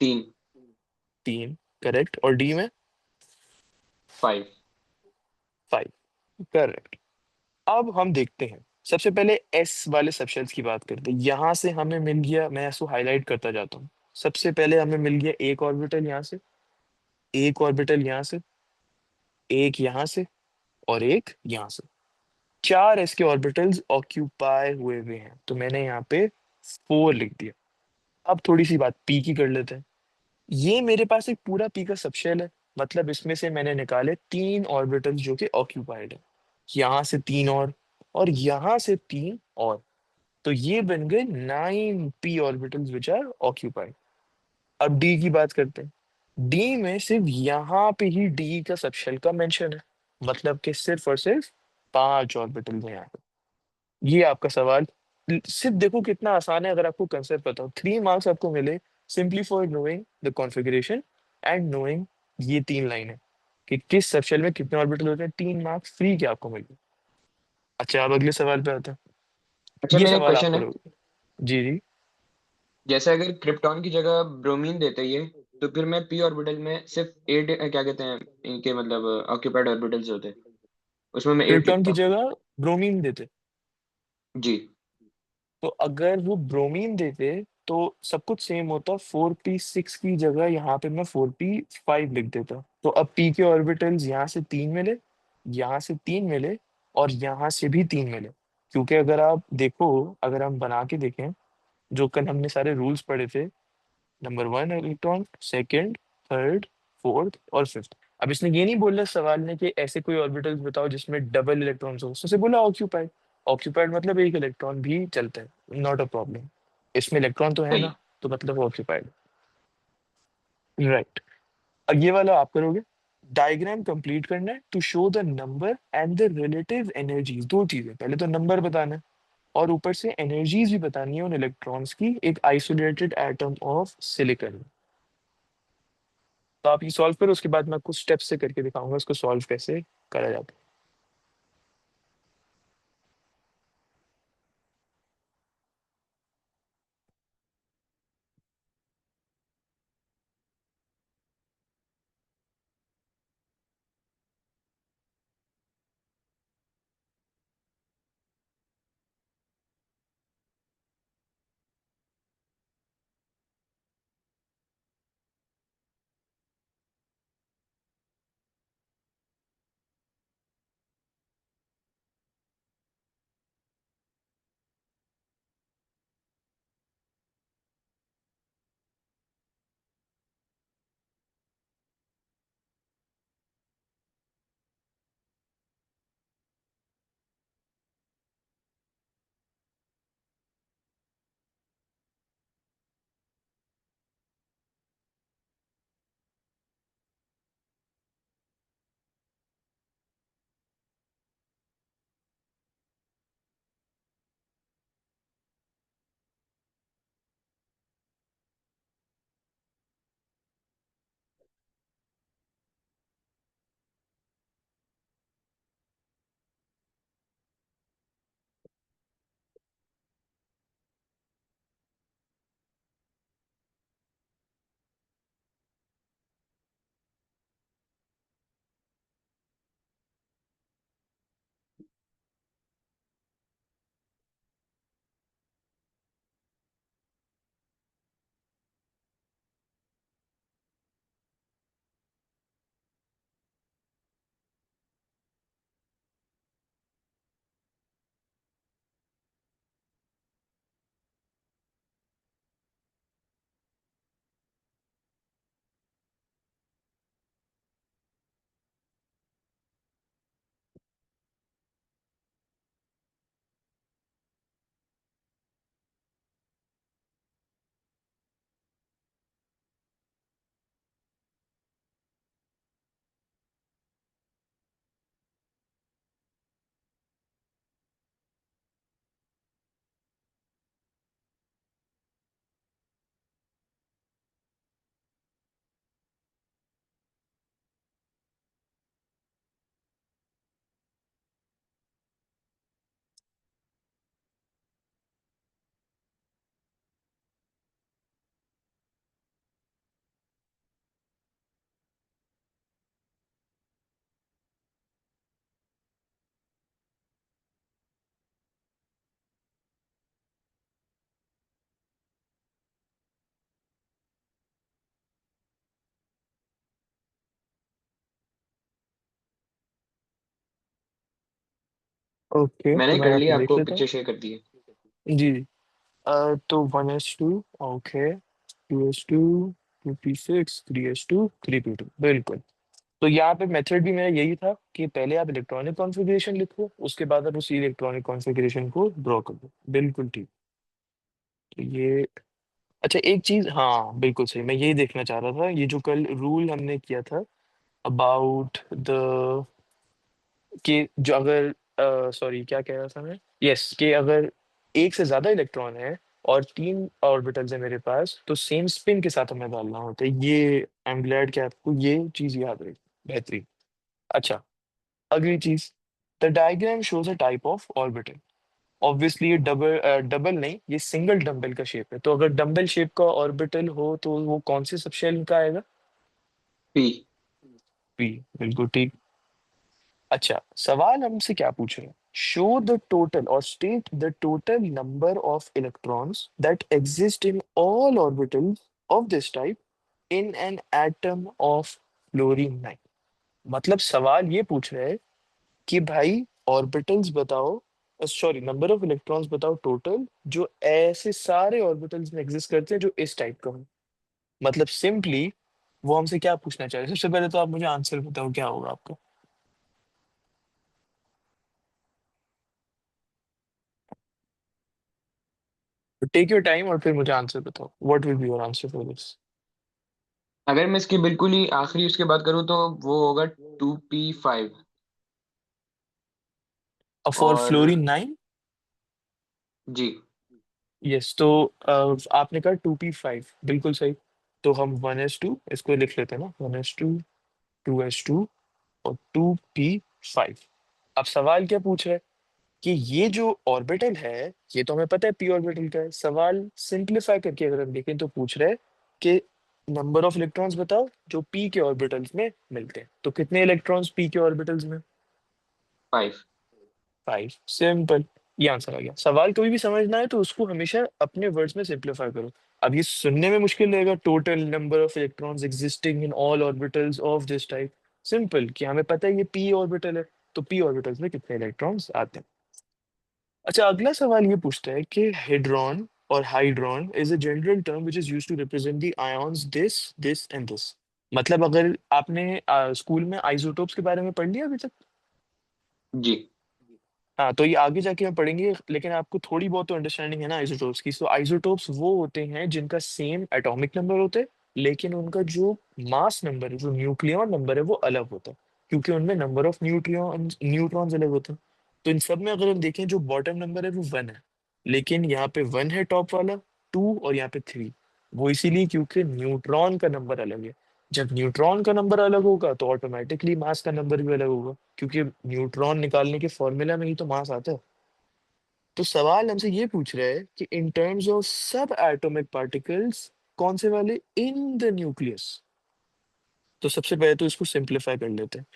[SPEAKER 2] 3।
[SPEAKER 1] तीन, करेक्ट। और डी में?
[SPEAKER 2] 5।
[SPEAKER 1] 5, करेक्ट। अब हम देखते हैं, सबसे पहले एस वाले सबशेल्स की बात करते हैं। यहां से हमें मिल गया, मैं इसको हाईलाइट करता जाता हूँ। सबसे पहले हमें मिल गया एक ऑर्बिटल यहाँ से, एक ऑर्बिटल यहाँ से, एक यहाँ से, और एक यहाँ से। चार एस के ऑर्बिटल्स ऑक्यूपाई हुए हुए हैं, तो मैंने यहाँ पे 4 लिख दिया। अब थोड़ी सी बात पी की कर लेते हैं। ये मेरे पास एक पूरा पी का सबशेल है, मतलब इसमें से मैंने निकाले तीन ऑर्बिटल्स जो कि ऑक्यूपाइड है। यहाँ से तीन और यहाँ से तीन और, तो ये बन गए 9 p orbitals which are occupied. अब डी की बात करते हैं। डी में सिर्फ यहाँ पे ही डी का सबशेल का मेंशन है, मतलब कि सिर्फ और सिर्फ 5 ऑर्बिटल्स हैं यहाँ पे। ये आपका सवाल। सिर्फ देखो कितना आसान है, अगर आपको कंसेप्ट पता हो 3 मार्क्स आपको मिले simply for knowing the configuration and knowing ये 3 लाइनें कि किस सबशेल में कितने ऑर्बिटल होते हैं। 3 मार्क्स फ्री के आपको मिले। अच्छा, अब अगले सवाल पे आते हैं।
[SPEAKER 2] अच्छा,
[SPEAKER 1] ये
[SPEAKER 2] मेरा एक
[SPEAKER 1] सवाल आप
[SPEAKER 2] क्वेश्चन है।
[SPEAKER 1] करोगे। जी जी।
[SPEAKER 2] जैसे अगर क्रिप्टॉन की जगह ब्रोमीन देते ये, तो फिर मैं पी ऑर्बिटल में सिर्फ एट, क्या कहते हैं इनके, मतलब ऑक्यूपाइड ऑर्बिटल्स होते, उसमें मैं एट
[SPEAKER 1] प्रोटॉन की
[SPEAKER 2] लिखता।
[SPEAKER 1] जगह ब्रोमीन देते,
[SPEAKER 2] जी।
[SPEAKER 1] तो अगर वो ब्रोमीन देते तो सब कुछ सेम होता। 4p6 की जगह यहाँ पे मैं 4p5 लिख देता। तो अब p के ऑर्बिटल्स यहाँ से 3 मिले, यहाँ से 3 मिले, और यहाँ से भी 3 मिले। क्योंकि अगर आप देखो, अगर हम बना के देखें, जो कल हमने सारे रूल्स पढ़े थे, number 1 electron, second, third, fourth और फिफ्थ। अब इसने ये नहीं बोला सवाल ने कि ऐसे कोई ऑर्बिटल्स बताओ जिसमें डबल इलेक्ट्रॉन्स हो, उसने बोला ऑक्यूपाइड। ऑक्यूपाइड मतलब एक इलेक्ट्रॉन भी चलता है, नॉट अ प्रॉब्लम। इसमें इलेक्ट्रॉन तो है
[SPEAKER 2] सही।
[SPEAKER 1] ना, तो मतलब ऑक्यूपाइड। राइट। अब ये वाला आप करोगे। डायग्राम कंप्लीट करना है to show the number and the relative energies. दो चीजें, पहले तो नंबर बताना है और ऊपर से एनर्जीज भी बतानी है उन इलेक्ट्रॉन्स की एक आइसोलेटेड एटम ऑफ सिलिकॉन। तो आप ये सॉल्व करो, उसके बाद मैं कुछ स्टेप्स से करके दिखाऊंगा इसको सॉल्व कैसे करा जाता है। ओके,
[SPEAKER 2] मैंने
[SPEAKER 1] तो मैं
[SPEAKER 2] कर
[SPEAKER 1] यहाँ पे
[SPEAKER 2] लिया,
[SPEAKER 1] देख
[SPEAKER 2] आपको
[SPEAKER 1] लेता हूँ।
[SPEAKER 2] पिक्चर शेयर कर दी है।
[SPEAKER 1] जी जी। तो 1s2, okay, 2s2, 2p6, 3s2, 3p2, बिल्कुल। तो यहाँ पे मेथड भी मेरा यही था कि पहले आप इलेक्ट्रॉनिक कॉन्फ़िगरेशन लिखो, उसके बाद आप उसी इलेक्ट्रॉनिक कॉन्फ़िगरेशन को ड्रॉ कर दो, बिल्कुल ठीक। तो ये, अच्छा एक चीज, हाँ बिल्कुल सही, मैं यही देखना चाह रहा था, ये जो कल रूल हमने किया था अबाउट द, कि जो अगर, सॉरी क्या कह रहा था मैं, यस, कि अगर एक से ज्यादा इलेक्ट्रॉन है और तीन ऑर्बिटल्स है मेरे पास, तो सेम स्पिन के साथ हमें डालना होता है, ये आई एम ग्लैड कि आपको ये चीज याद रही। बेहतरीन। अच्छा, अगली चीज, the diagram shows a type of orbital. Obviously ये डबल, डबल नहीं, ये सिंगल डंबल का शेप है, तो अगर डंबल शेप का ऑर्बिटल हो तो वो कौन से सबशेल का आएगा?
[SPEAKER 2] पी।
[SPEAKER 1] पी, बिल्कुल ठीक। अच्छा, सवाल हमसे क्या पूछ रहे हैं? शो द टोटल और state the total number of electrons that exist in all orbitals of this type in an atom of fluorine 9। मतलब सवाल ये पूछ रहा है कि भाई ऑर्बिटल्स बताओ, सॉरी नंबर ऑफ इलेक्ट्रॉन्स बताओ टोटल, जो ऐसे सारे ऑर्बिटल्स में एग्जिस्ट करते हैं जो इस टाइप का हो। मतलब सिंपली वो हमसे क्या पूछना चाह रहे हैं? सबसे पहले तो आप मुझे आंसर बताओ क्या होगा आपका। टेक योर टाइम और फिर मुझे आंसर बताओ, what will be your answer for this.
[SPEAKER 2] अगर मैं इसकी बिल्कुल ही आखिरी उसके बात करूँ तो वो होगा 2p5।
[SPEAKER 1] फॉर
[SPEAKER 2] और
[SPEAKER 1] फ्लोरीन 9।
[SPEAKER 2] जी।
[SPEAKER 1] यस, तो आपने कहा 2p5, बिल्कुल सही। तो हम 1s2 इसको लिख लेते हैं ना, 1s2, 2s2 और 2p5। अब सवाल क्या पूछ रहा है कि ये जो ऑर्बिटल है, ये तो हमें पता है पी ऑर्बिटल का है, सवाल सिंप्लीफाई करके अगर हम देखें तो पूछ रहा है कि नंबर ऑफ इलेक्ट्रॉन्स बताओ जो पी के ऑर्बिटल्स में मिलते हैं, तो कितने इलेक्ट्रॉन्स पी के ऑर्बिटल्स में?
[SPEAKER 2] 5।
[SPEAKER 1] 5, सिंपल। ये आंसर आ गया। सवाल कभी भी समझना है तो उसको हमेशा अपने वर्ड्स में सिंप्लीफाई करो। अब ये सुनने में मुश्किल लगेगा, total number of electrons existing in all orbitals of this type. Simple, कि हमें पता है ये पी ऑर्बिटल है, तो पी ऑर्बिटल्स में कितने इलेक्ट्रॉन्स आते हैं। अच्छा, अगला सवाल ये पूछता है कि हेड्रॉन और hydron is a general term which is used to represent the ions this, this and this. मतलब अगर आपने स्कूल में आइसोटोप्स के बारे में पढ़ लिया अभी तक?
[SPEAKER 2] जी।
[SPEAKER 1] हाँ, तो ये आगे जाके हम पढ़ेंगे, लेकिन आपको थोड़ी बहुत तो अंडरस्टैंडिंग है ना आइसोटोप्स की। तो आइसोटोप्स वो होते हैं जिनका सेम एटॉमिक नंबर होता है, लेकिन उनका जो मास नंबर है, जो न्यूक्लियॉन नंबर है, वो अलग होता है, क्योंकि उनमें नंबर ऑफ न्यूट्रॉन्स अलग होते हैं। तो इन सब में अगर हम देखें, जो बॉटम नंबर है वो 1 है, लेकिन यहाँ पे 1 है टॉप वाला, 2 और यहाँ पे 3। वो इसीलिए क्योंकि न्यूट्रॉन का नंबर अलग है। जब न्यूट्रॉन का नंबर अलग होगा तो ऑटोमेटिकली मास का नंबर भी अलग होगा, क्योंकि न्यूट्रॉन निकालने के फॉर्मूला में ही तो मास आता है। तो सवाल हमसे ये पूछ रहा है कि in terms of sub atomic particles, कौन से वाले? In the nucleus. तो सबसे पहले तो इसको सिंप्लीफाई कर लेते हैं।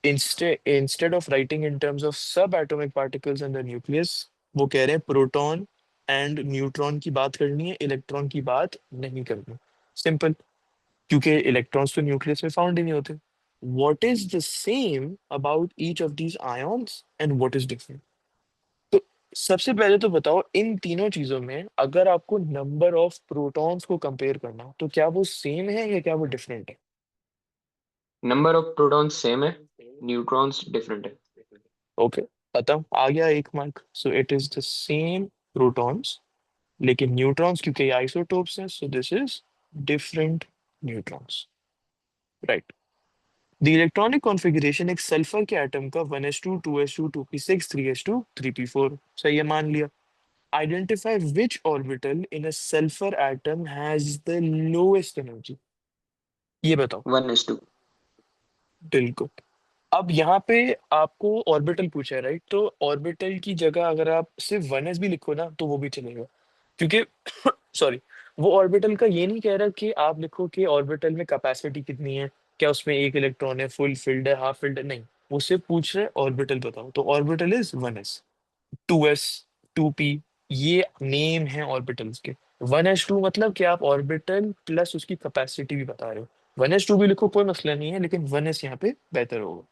[SPEAKER 1] Instead of writing in terms of sub atomic particles in the nucleus, वो कह रहे हैं प्रोटॉन एंड न्यूट्रॉन की बात करनी है, इलेक्ट्रॉन की बात नहीं करनी। सिंपल, क्योंकि इलेक्ट्रॉन्स तो न्यूक्लियस में फाउंड ही नहीं होते। What is the same about each of these ions and what is different? तो सबसे पहले तो बताओ, इन तीनों चीजों में अगर आपको नंबर ऑफ प्रोटॉन्स को कंपेयर करना हो, तो क्या वो सेम है या क्या वो डिफरेंट है?
[SPEAKER 2] नंबर ऑफ प्रोटॉन्स सेम है, न्यूट्रॉन्स डिफरेंट है।
[SPEAKER 1] ओके, खत्म, आ गया एक mark. So it is the same protons, लेकिन न्यूट्रॉन्स क्योंकि आइसोटोप्स हैं, so this is different neutrons, right. The electronic configuration एक सल्फर के एटम का 1s2, 2s2, 2p6, 3s2, 3p4, सही है, मान लिया। Identify which orbital in a sulfur atom has the lowest energy। ये बताओ।
[SPEAKER 2] 1s2।
[SPEAKER 1] बिल्कुल। अब यहाँ पे आपको ऑर्बिटल पूछा है, राइट? तो ऑर्बिटल की जगह अगर आप सिर्फ 1s भी लिखो ना तो वो भी चलेगा, क्योंकि सॉरी, वो ऑर्बिटल का ये नहीं कह रहा कि आप लिखो कि ऑर्बिटल में कैपेसिटी कितनी है, क्या उसमें एक इलेक्ट्रॉन है, फुल फिल्ड है, हाफ फिल्ड है, नहीं। वो सिर्फ पूछ रहे ऑर्बिटल बताओ, तो orbital is 1s, 2s, 2p, ये नेम है ऑर्बिटल्स के। 1s2 मतलब कि आप ऑर्बिटल प्लस उसकी कैपेसिटी भी बता रहे हो। 1s2 भी लिखो, कोई मसला नहीं है, लेकिन 1s यहाँ पे बेहतर होगा,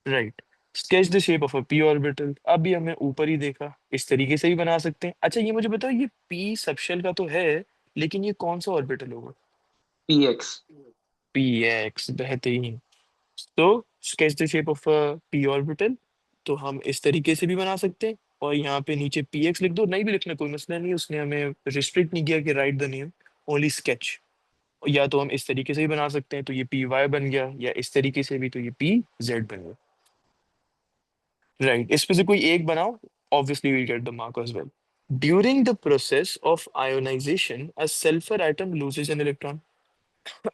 [SPEAKER 1] right. Sketch the shape of a P orbital, अभी हमने ऊपर ही देखा, इस तरीके से भी बना सकते हैं। अच्छा ये मुझे बताओ, ये पी सबशेल का तो है, लेकिन ये कौन सा ऑर्बिटल होगा?
[SPEAKER 2] P x.
[SPEAKER 1] पी एक्स, बेहतरीन। तो sketch the shape of P orbital, तो हम इस तरीके से भी बना सकते हैं। और यहाँ पे नीचे पी एक्स लिख दो, नहीं भी लिखना कोई मसला नहीं है, उसने हमें रिस्ट्रिक्ट नहीं किया कि right the name, only sketch. या तो हम इस तरीके से भी बना सकते हैं, तो ये पी वाई बन गया, या इस तरीके से भी, तो ये पी जेड बन गया। राइट, इसमें से कोई एक बनाओ, obviously we'll get the mark as well. During the process of ionisation a sulphur atom loses an electron.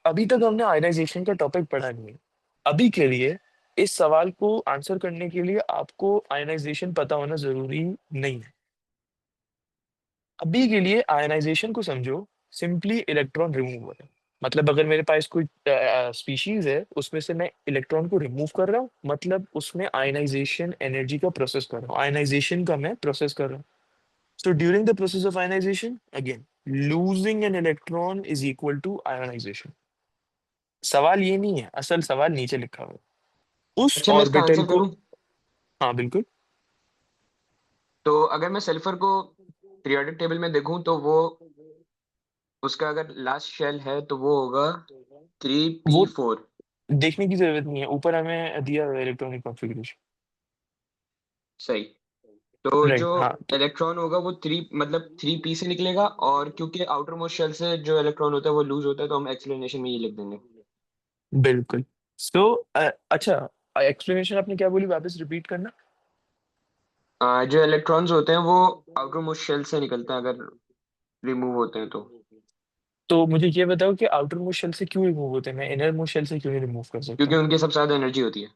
[SPEAKER 1] अभी तक हमने आयनाइजेशन का टॉपिक पढ़ा नहीं है। अभी के लिए इस सवाल को आंसर करने के लिए आपको आयनाइजेशन पता होना जरूरी नहीं है। अभी के लिए आयनाइजेशन को समझो सिंपली इलेक्ट्रॉन रिमूवल है। मतलब अगर मेरे पास कोई स्पीशीज है, उसमें से मैं इलेक्ट्रॉन को रिमूव कर रहा हूँ, मतलब उसमें आयनाइजेशन एनर्जी का प्रोसेस कर रहा हूँ, आयनाइजेशन का मैं प्रोसेस कर रहा हूँ। So during the process of ionisation again, losing an electron is equal to ionisation. सवाल ये नहीं है, असल सवाल नीचे लिखा हुआ है उस
[SPEAKER 2] अच्छा मैं इसका
[SPEAKER 1] ऑर्बिटल
[SPEAKER 2] आंसर
[SPEAKER 1] को।
[SPEAKER 2] करूं?
[SPEAKER 1] हाँ बिल्कुल।
[SPEAKER 2] तो अगर मैं सल्फर को पीरियोडिक टेबल में देखूं तो वो, उसका अगर लास्ट शेल है तो वो होगा 3p4।
[SPEAKER 1] वो देखने की जरूरत नहीं है, ऊपर हमें दिया हुआ है इलेक्ट्रॉनिक कॉन्फ़िगरेशन।
[SPEAKER 2] सही। तो जो
[SPEAKER 1] राइट, हाँ तो
[SPEAKER 2] इलेक्ट्रॉन होगा वो थ्री, मतलब 3p से निकलेगा, और क्योंकि आउटर मोस्ट शेल से जो इलेक्ट्रॉन होता है वो लूज होता है, तो हम एक्सप्लेनेशन में ये लिख देंगे।
[SPEAKER 1] बिल्कुल। सो अच्छा, एक्सप्लेनेशन आपने क्या बोली, वापस रिपीट करना।
[SPEAKER 2] जो इलेक्ट्रॉन्स होते हैं वो आउटर मोस्ट शेल से निकलते हैं अगर रिमूव होते हैं तो।
[SPEAKER 1] तो मुझे ये बताओ कि आउटर मोस्ट शेल से क्यों रिमूव होते हैं, मैं इनर मोस्ट शेल से क्यों नहीं रिमूव कर
[SPEAKER 2] क्योंकि
[SPEAKER 1] सकता?
[SPEAKER 2] उनकी सबसे ज्यादा एनर्जी होती है।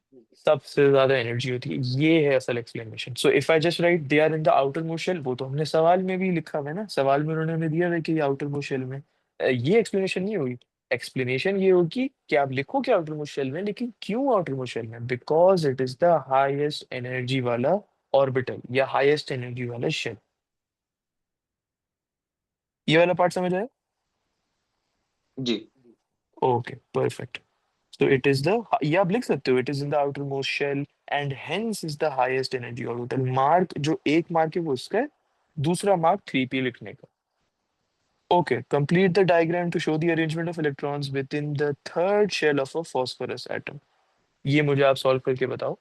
[SPEAKER 1] सबसे ज्यादा एनर्जी होती है, ये है असल explanation. So if I just write they are in the outermost shell, वो तो हमने सवाल में भी लिखा हुआ है ना, सवाल में उन्होंने हमें दिया है कि आउटर मोस्ट शेल में। ये एक्सप्लेनेशन नहीं होगी। एक्सप्लेनेशन ये होगी कि आप लिखो कि आउटर मोस्ट शेल में, लेकिन क्यों आउटर मोस्ट शेल में? Because it is the highest energy वाला ऑर्बिटल या हाईएस्ट एनर्जी वाला शेल। ये वाला पार्ट समझ आया?
[SPEAKER 2] जी।
[SPEAKER 1] Okay perfect. So it is the, ये आप लिख सकते हो, it is in the outermost shell and hence is the highest energy orbital। Mark जो एक मार्क है वो इसका है, दूसरा मार्क 3p लिखने का। Okay, complete the diagram to show the arrangement of electrons within the third shell of a phosphorus atom. ये मुझे आप सॉल्व करके बताओ।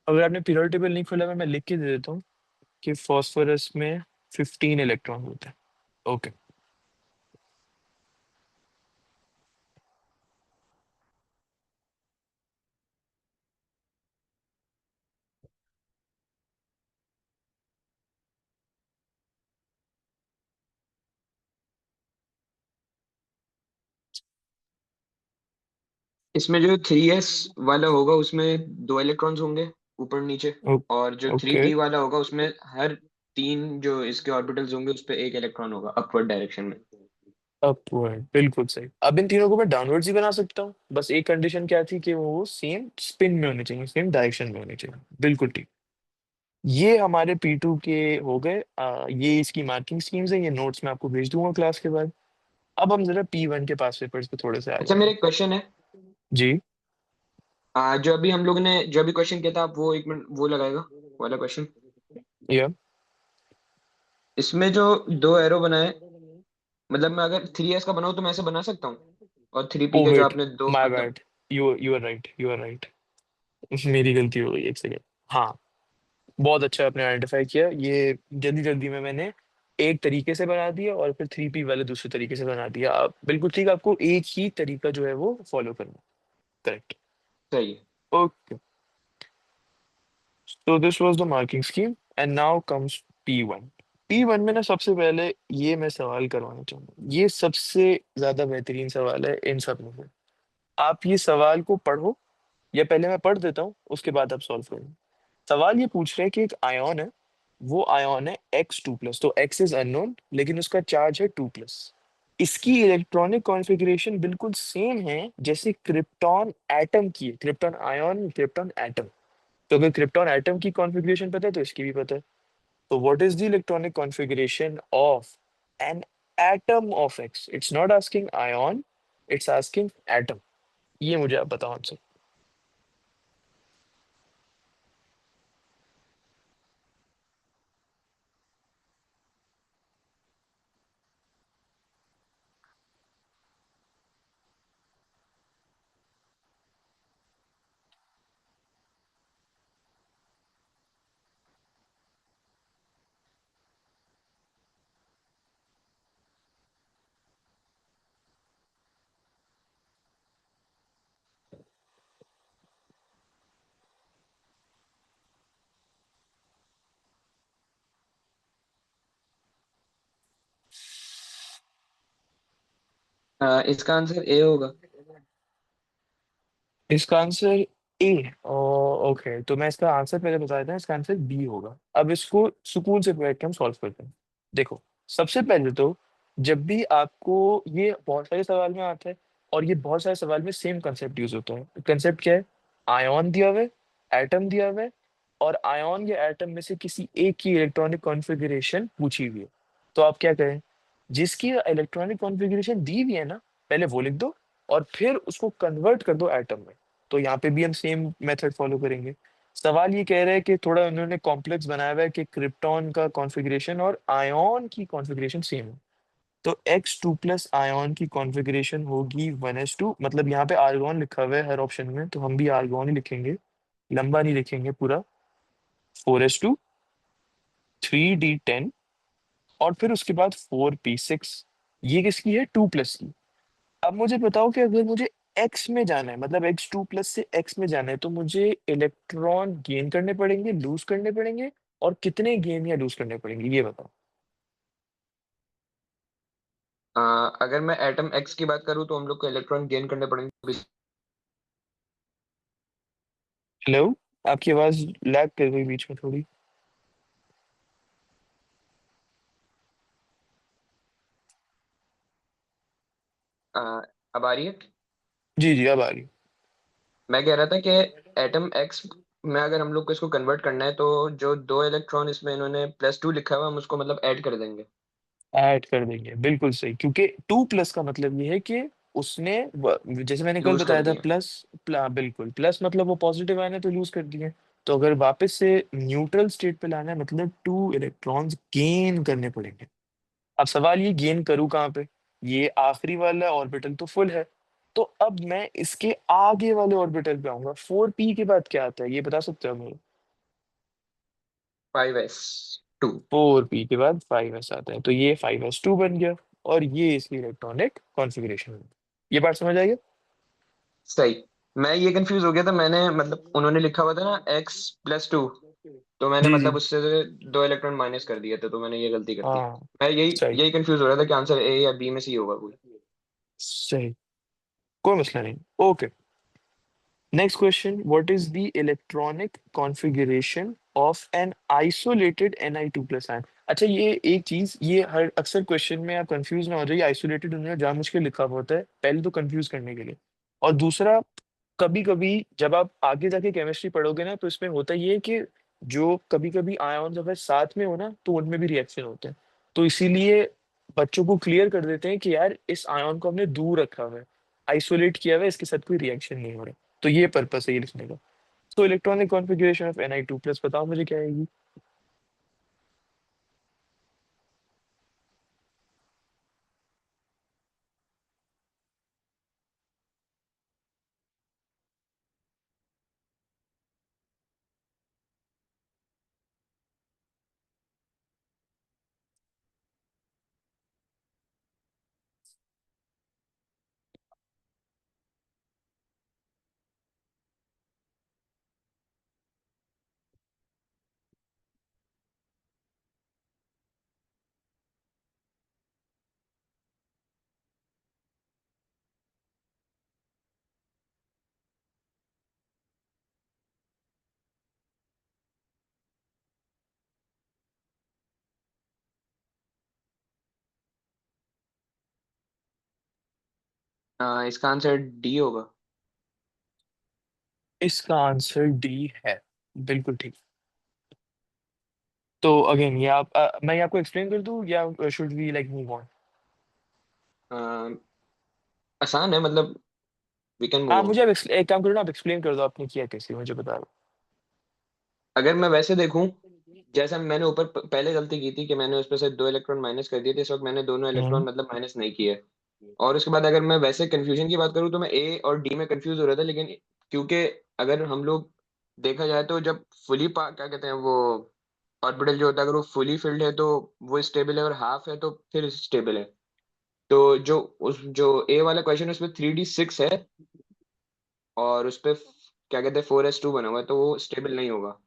[SPEAKER 1] अगर आपने पीरियोडिक टेबल नहीं खोला, मैं लिख के दे देता हूँ कि फॉस्फोरस में 15 इलेक्ट्रॉन होते हैं। ओके।
[SPEAKER 2] इसमें जो 3s वाला होगा उसमें दो इलेक्ट्रॉन्स होंगे, ऊपर नीचे। और जो थ्री
[SPEAKER 1] ओके,
[SPEAKER 2] पी वाला होगा उसमें हर तीन जो इसके ऑर्बिटल्स होंगे उस पर एक इलेक्ट्रॉन होगा अपवर्ड डायरेक्शन में।
[SPEAKER 1] अपवर्ड, बिल्कुल सही। अब इन तीनों को मैं डाउनवर्ड्स ही बना सकता हूँ, बस एक कंडीशन क्या थी कि वो सेम स्पिन में होने चाहिए, सेम डायरेक्शन में होने चाहिए। बिल्कुल ठीक। ये हमारे P2 के हो गए। ये इसकी मार्किंग स्कीम्स है, ये नोट्स मैं आपको भेज दूंगा क्लास के बाद। अब हम जरा P1 के पास पेपर्स पे थोड़े से आ
[SPEAKER 2] अच्छा मेरा
[SPEAKER 1] जाते हैं।
[SPEAKER 2] एक क्वेश्चन है।
[SPEAKER 1] जी।
[SPEAKER 2] जो अभी हम लोग ने जो अभी क्वेश्चन किया था, आप वो एक मिनट वो लगाएगा वाला क्वेश्चन।
[SPEAKER 1] या
[SPEAKER 2] इसमें जो दो एरो बनाए, मतलब मैं अगर 3s का बनाऊं तो मैं ऐसे बना सकता हूँ, और 3p
[SPEAKER 1] ओ
[SPEAKER 2] के जो
[SPEAKER 1] वेट,
[SPEAKER 2] आपने दो
[SPEAKER 1] माय
[SPEAKER 2] मतलब।
[SPEAKER 1] Bad, you are right, you are right. मेरी गलती हो गई, एक सेकेंड। हाँ, बहुत अच्छा आपने आइडेंटिफाई किया ये। जल्दी जल्दी में मैंने एक तरीके से बना दिया और फिर 3p वाले दूसरे तरीके से बना दिया। आप बिल्कुल ठीक, आपको एक ही तरीका जो है वो फॉलो करना। करेक्ट।
[SPEAKER 2] सही है।
[SPEAKER 1] Okay, so this was the marking scheme and now comes P1। P1 में ना सबसे पहले ये मैं सवाल करवाना चाहूंगा, ये सबसे ज्यादा बेहतरीन सवाल है इन सब में से। आप ये सवाल को पढ़ो, या पहले मैं पढ़ देता हूँ उसके बाद आप सॉल्व करो। सवाल ये पूछ रहे हैं कि एक आयन है, वो आयन है X2+, तो X इज अननोन लेकिन उसका चार्ज है 2+। इसकी इलेक्ट्रॉनिक कॉन्फ़िगरेशन बिल्कुल सेम है जैसे क्रिप्टॉन एटम की है, क्रिप्टॉन आयन, क्रिप्टॉन एटम। तो अगर क्रिप्टॉन एटम की कॉन्फ़िगरेशन पता है तो इसकी भी पता है। तो what is the electronic configuration of an atom of x, it's not asking ion, it's asking atom. ये मुझे आप बताओ आंसर।
[SPEAKER 2] इसका आंसर ए होगा।
[SPEAKER 1] इसका आंसर ए। ओके, तो मैं इसका आंसर पहले बता देता हूँ, इसका आंसर बी होगा। अब इसको सुकून से बैठ के हम सॉल्व करते हैं। देखो, सबसे पहले तो जब भी आपको, ये बहुत सारे सवाल में आता है और ये बहुत सारे सवाल में सेम कंसेप्ट यूज होता है। कंसेप्ट क्या है? आयन दिया हुआ है, एटम दिया हुआ है, और आयन या एटम में से किसी एक की इलेक्ट्रॉनिक कॉन्फ़िगरेशन पूछी हुई है। तो आप क्या करें, जिसकी इलेक्ट्रॉनिक कॉन्फ़िगरेशन दी हुई है ना, पहले वो लिख दो और फिर उसको कन्वर्ट कर दो एटम में। तो यहाँ पे भी हम सेम मेथड फॉलो करेंगे। सवाल ये कह रहा है कि थोड़ा उन्होंने कॉम्प्लेक्स बनाया हुआ है कि क्रिप्टॉन का कॉन्फ़िगरेशन और आयन की कॉन्फ़िगरेशन सेम है। तो X2 प्लस आयन की कॉन्फ़िगरेशन होगी 1s2, मतलब यहाँ पे आर्गॉन लिखा हुआ है हर ऑप्शन में, तो हम भी आर्गॉन ही लिखेंगे, लंबा नहीं लिखेंगे पूरा। 4s2, 3d10, और फिर उसके बाद 4p6। ये किसकी है? 2 प्लस की। अब मुझे बताओ कि अगर मुझे एक्स में जाना है, मतलब X2 प्लस से एक्स में जाना है, तो मुझे इलेक्ट्रॉन गेन करने पड़ेंगे, लूज करने पड़ेंगे, और कितने गेन या लूज करने पड़ेंगे, ये बताओ।
[SPEAKER 2] अगर मैं एटम एक्स की बात करूँ तो हम लोग को इलेक्ट्रॉन गेन करने पड़ेंगे।
[SPEAKER 1] हेलो, आपकी आवाज लैग कर गई बीच में थोड़ी।
[SPEAKER 2] अ, अब आ रही है।
[SPEAKER 1] जी जी, अब आ रही।
[SPEAKER 2] मैं कह रहा था कि एटम एक्स में अगर हम लोग को इसको कन्वर्ट करना है तो जो दो इलेक्ट्रॉन इसमें इन्होंने +2 लिखा हुआ है हम उसको मतलब ऐड कर देंगे।
[SPEAKER 1] ऐड कर देंगे, बिल्कुल सही, क्योंकि 2 प्लस का मतलब ये है कि उसने जैसे मैंने कल
[SPEAKER 2] लूज कर
[SPEAKER 1] बताया था,
[SPEAKER 2] दिए।
[SPEAKER 1] प्लस बिल्कुल प्लस मतलब वो पॉजिटिव आयन है तो लूज कर दिए। तो अगर वापस से न्यूट्रल स्टेट पे लाना है, मतलब 2 इलेक्ट्रॉन्स गेन करने पड़ेंगे। अब सवाल ये, गेन करूँ कहाँ पे? ये आखिरी वाला ऑर्बिटल तो फुल है, तो अब मैं इसके आगे वाले ऑर्बिटल पे आऊंगा। 4p के बाद क्या आता है, ये बता सकते हो मुझे?
[SPEAKER 2] 5s2।
[SPEAKER 1] 4p के बाद 5s आता है, तो ये 5s2 बन गया, और ये इसकी इलेक्ट्रॉनिक कॉन्फ़िगरेशन है। ये बात समझ आई है?
[SPEAKER 2] सही। मैं ये कंफ्यूज हो गया था, मैंने मतलब उन्होंने लिखा हुआ था ना x+2, तो मैंने
[SPEAKER 1] जी
[SPEAKER 2] मतलब
[SPEAKER 1] जी।
[SPEAKER 2] उससे दो इलेक्ट्रॉन माइनस कर दिए थे, तो मैंने ये गलती कर दी।
[SPEAKER 1] हाँ,
[SPEAKER 2] मैं यही
[SPEAKER 1] सही
[SPEAKER 2] यही कंफ्यूज हो रहा था कि आंसर ए या बी में से ही होगा कोई।
[SPEAKER 1] सही, कोई मसला नहीं। Okay, next question, what is the electronic configuration of an isolated Na2 plus ion? अच्छा, ये एक चीज, ये हर अक्सर क्वेश्चन में आप कंफ्यूज ना हो जाइए, आइसोलेटेड उन्होंने जानबूझ के लिखा हुआ होता है, पहले तो कंफ्यूज करने के लिए। और दूसरा, कभी कभी जब आप आगे जाके केमिस्ट्री पढ़ोगे ना, तो इसमें होता ये है कि जो कभी कभी आयन अगर साथ में हो ना, तो उनमें भी रिएक्शन होते हैं। तो इसीलिए बच्चों को क्लियर कर देते हैं कि यार इस आयन को हमने दूर रखा हुआ है, आइसोलेट किया हुआ है, इसके साथ कोई रिएक्शन नहीं हो रहा। तो ये पर्पस है ये लिखने का। तो electronic configuration of Na2 plus, बताओ मुझे क्या आएगी।
[SPEAKER 2] इसका आंसर डी होगा।
[SPEAKER 1] इसका आंसर डी है, बिल्कुल ठीक। तो अगेन ये आप मैं ये आपको एक्सप्लेन कर दूं या should we like move on?
[SPEAKER 2] आसान है मतलब, वी कैन
[SPEAKER 1] हाँ
[SPEAKER 2] मूव ऑन।
[SPEAKER 1] मुझे अब एक काम करो ना, आप एक्सप्लेन कर दो आपने किया कैसे, मुझे बता दो।
[SPEAKER 2] अगर मैं वैसे देखूं, जैसा मैंने ऊपर पहले गलती की थी कि मैंने उसमें से 2 इलेक्ट्रॉन माइनस कर दिए थे, इस वक्त मैंने दोनों इलेक्ट्रॉन
[SPEAKER 1] हम्म।
[SPEAKER 2] मतलब माइनस नहीं किए। और उसके बाद अगर मैं वैसे कंफ्यूजन की बात करूँ तो मैं ए और डी में कंफ्यूज हो रहा था, लेकिन क्योंकि अगर हम लोग देखा जाए तो जब फुली क्या कहते हैं वो ऑर्बिटल जो होता है, अगर वो फुली फिल्ड है तो वो स्टेबल है, और हाफ है तो फिर स्टेबल है। तो जो उस जो ए वाला क्वेश्चन है उसमें 3D6 है, और उस पे क्या कहते हैं 4s2 बना हुआ है, तो वो स्टेबल नहीं होगा।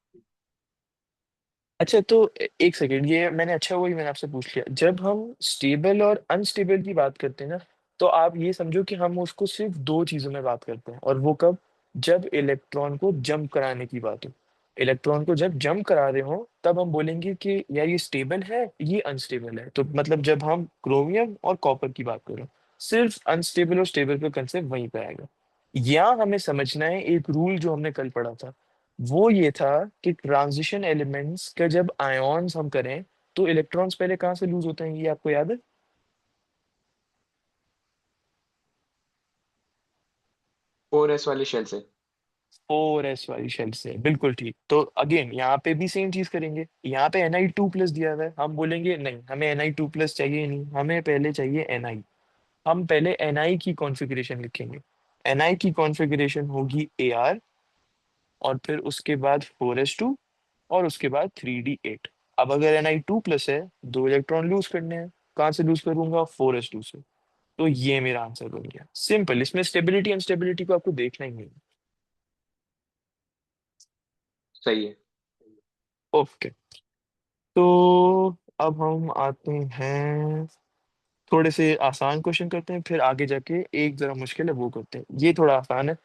[SPEAKER 1] अच्छा तो एक सेकेंड, ये मैंने अच्छा हुआ ही मैंने आपसे पूछ लिया। जब हम स्टेबल और अनस्टेबल की बात करते हैं ना, तो आप ये समझो कि हम उसको सिर्फ दो चीजों में बात करते हैं, और वो कब? जब इलेक्ट्रॉन को जंप कराने की बात हो। इलेक्ट्रॉन को जब जंप करा रहे हो तब हम बोलेंगे कि यार ये स्टेबल है, ये अनस्टेबल है। तो मतलब जब हम क्रोमियम और कॉपर की बात करें, सिर्फ अनस्टेबल और स्टेबल का कंसेप्ट वहीं पे आएगा। यहाँ हमें समझना है एक रूल जो हमने कल पढ़ा था। वो ये था कि ट्रांजिशन एलिमेंट्स का जब आयॉन्स हम करें, तो इलेक्ट्रॉन्स पहले कहाँ से लूज होते हैं, ये आपको याद है?
[SPEAKER 2] 4s वाली शेल से।
[SPEAKER 1] 4s वाली शेल से, बिल्कुल ठीक। तो अगेन यहाँ पे भी सेम चीज करेंगे। यहाँ पे Na2+ दिया हुआ है, हम बोलेंगे नहीं हमें Na2+ चाहिए नहीं, हमें पहले चाहिए Na। हम पहले Na की कॉन्फ़िगरेशन लिखेंगे। Na की कॉन्फ़िगरेशन होगी Ar, और फिर उसके बाद 4s2, और उसके बाद 3d8। अब अगर Na2+ है, दो इलेक्ट्रॉन लूज करने हैं। कहाँ से लूज करूंगा? 4s2 से। तो ये मेरा आंसर बन गया, सिंपल। इसमें स्टेबिलिटी अनस्टेबिलिटी को आपको देखना ही नहीं।
[SPEAKER 2] सही है।
[SPEAKER 1] ओके। तो अब हम आते हैं, थोड़े से आसान क्वेश्चन करते हैं, फिर आगे जाके एक जरा मुश्किल है वो करते हैं। ये थोड़ा आसान है।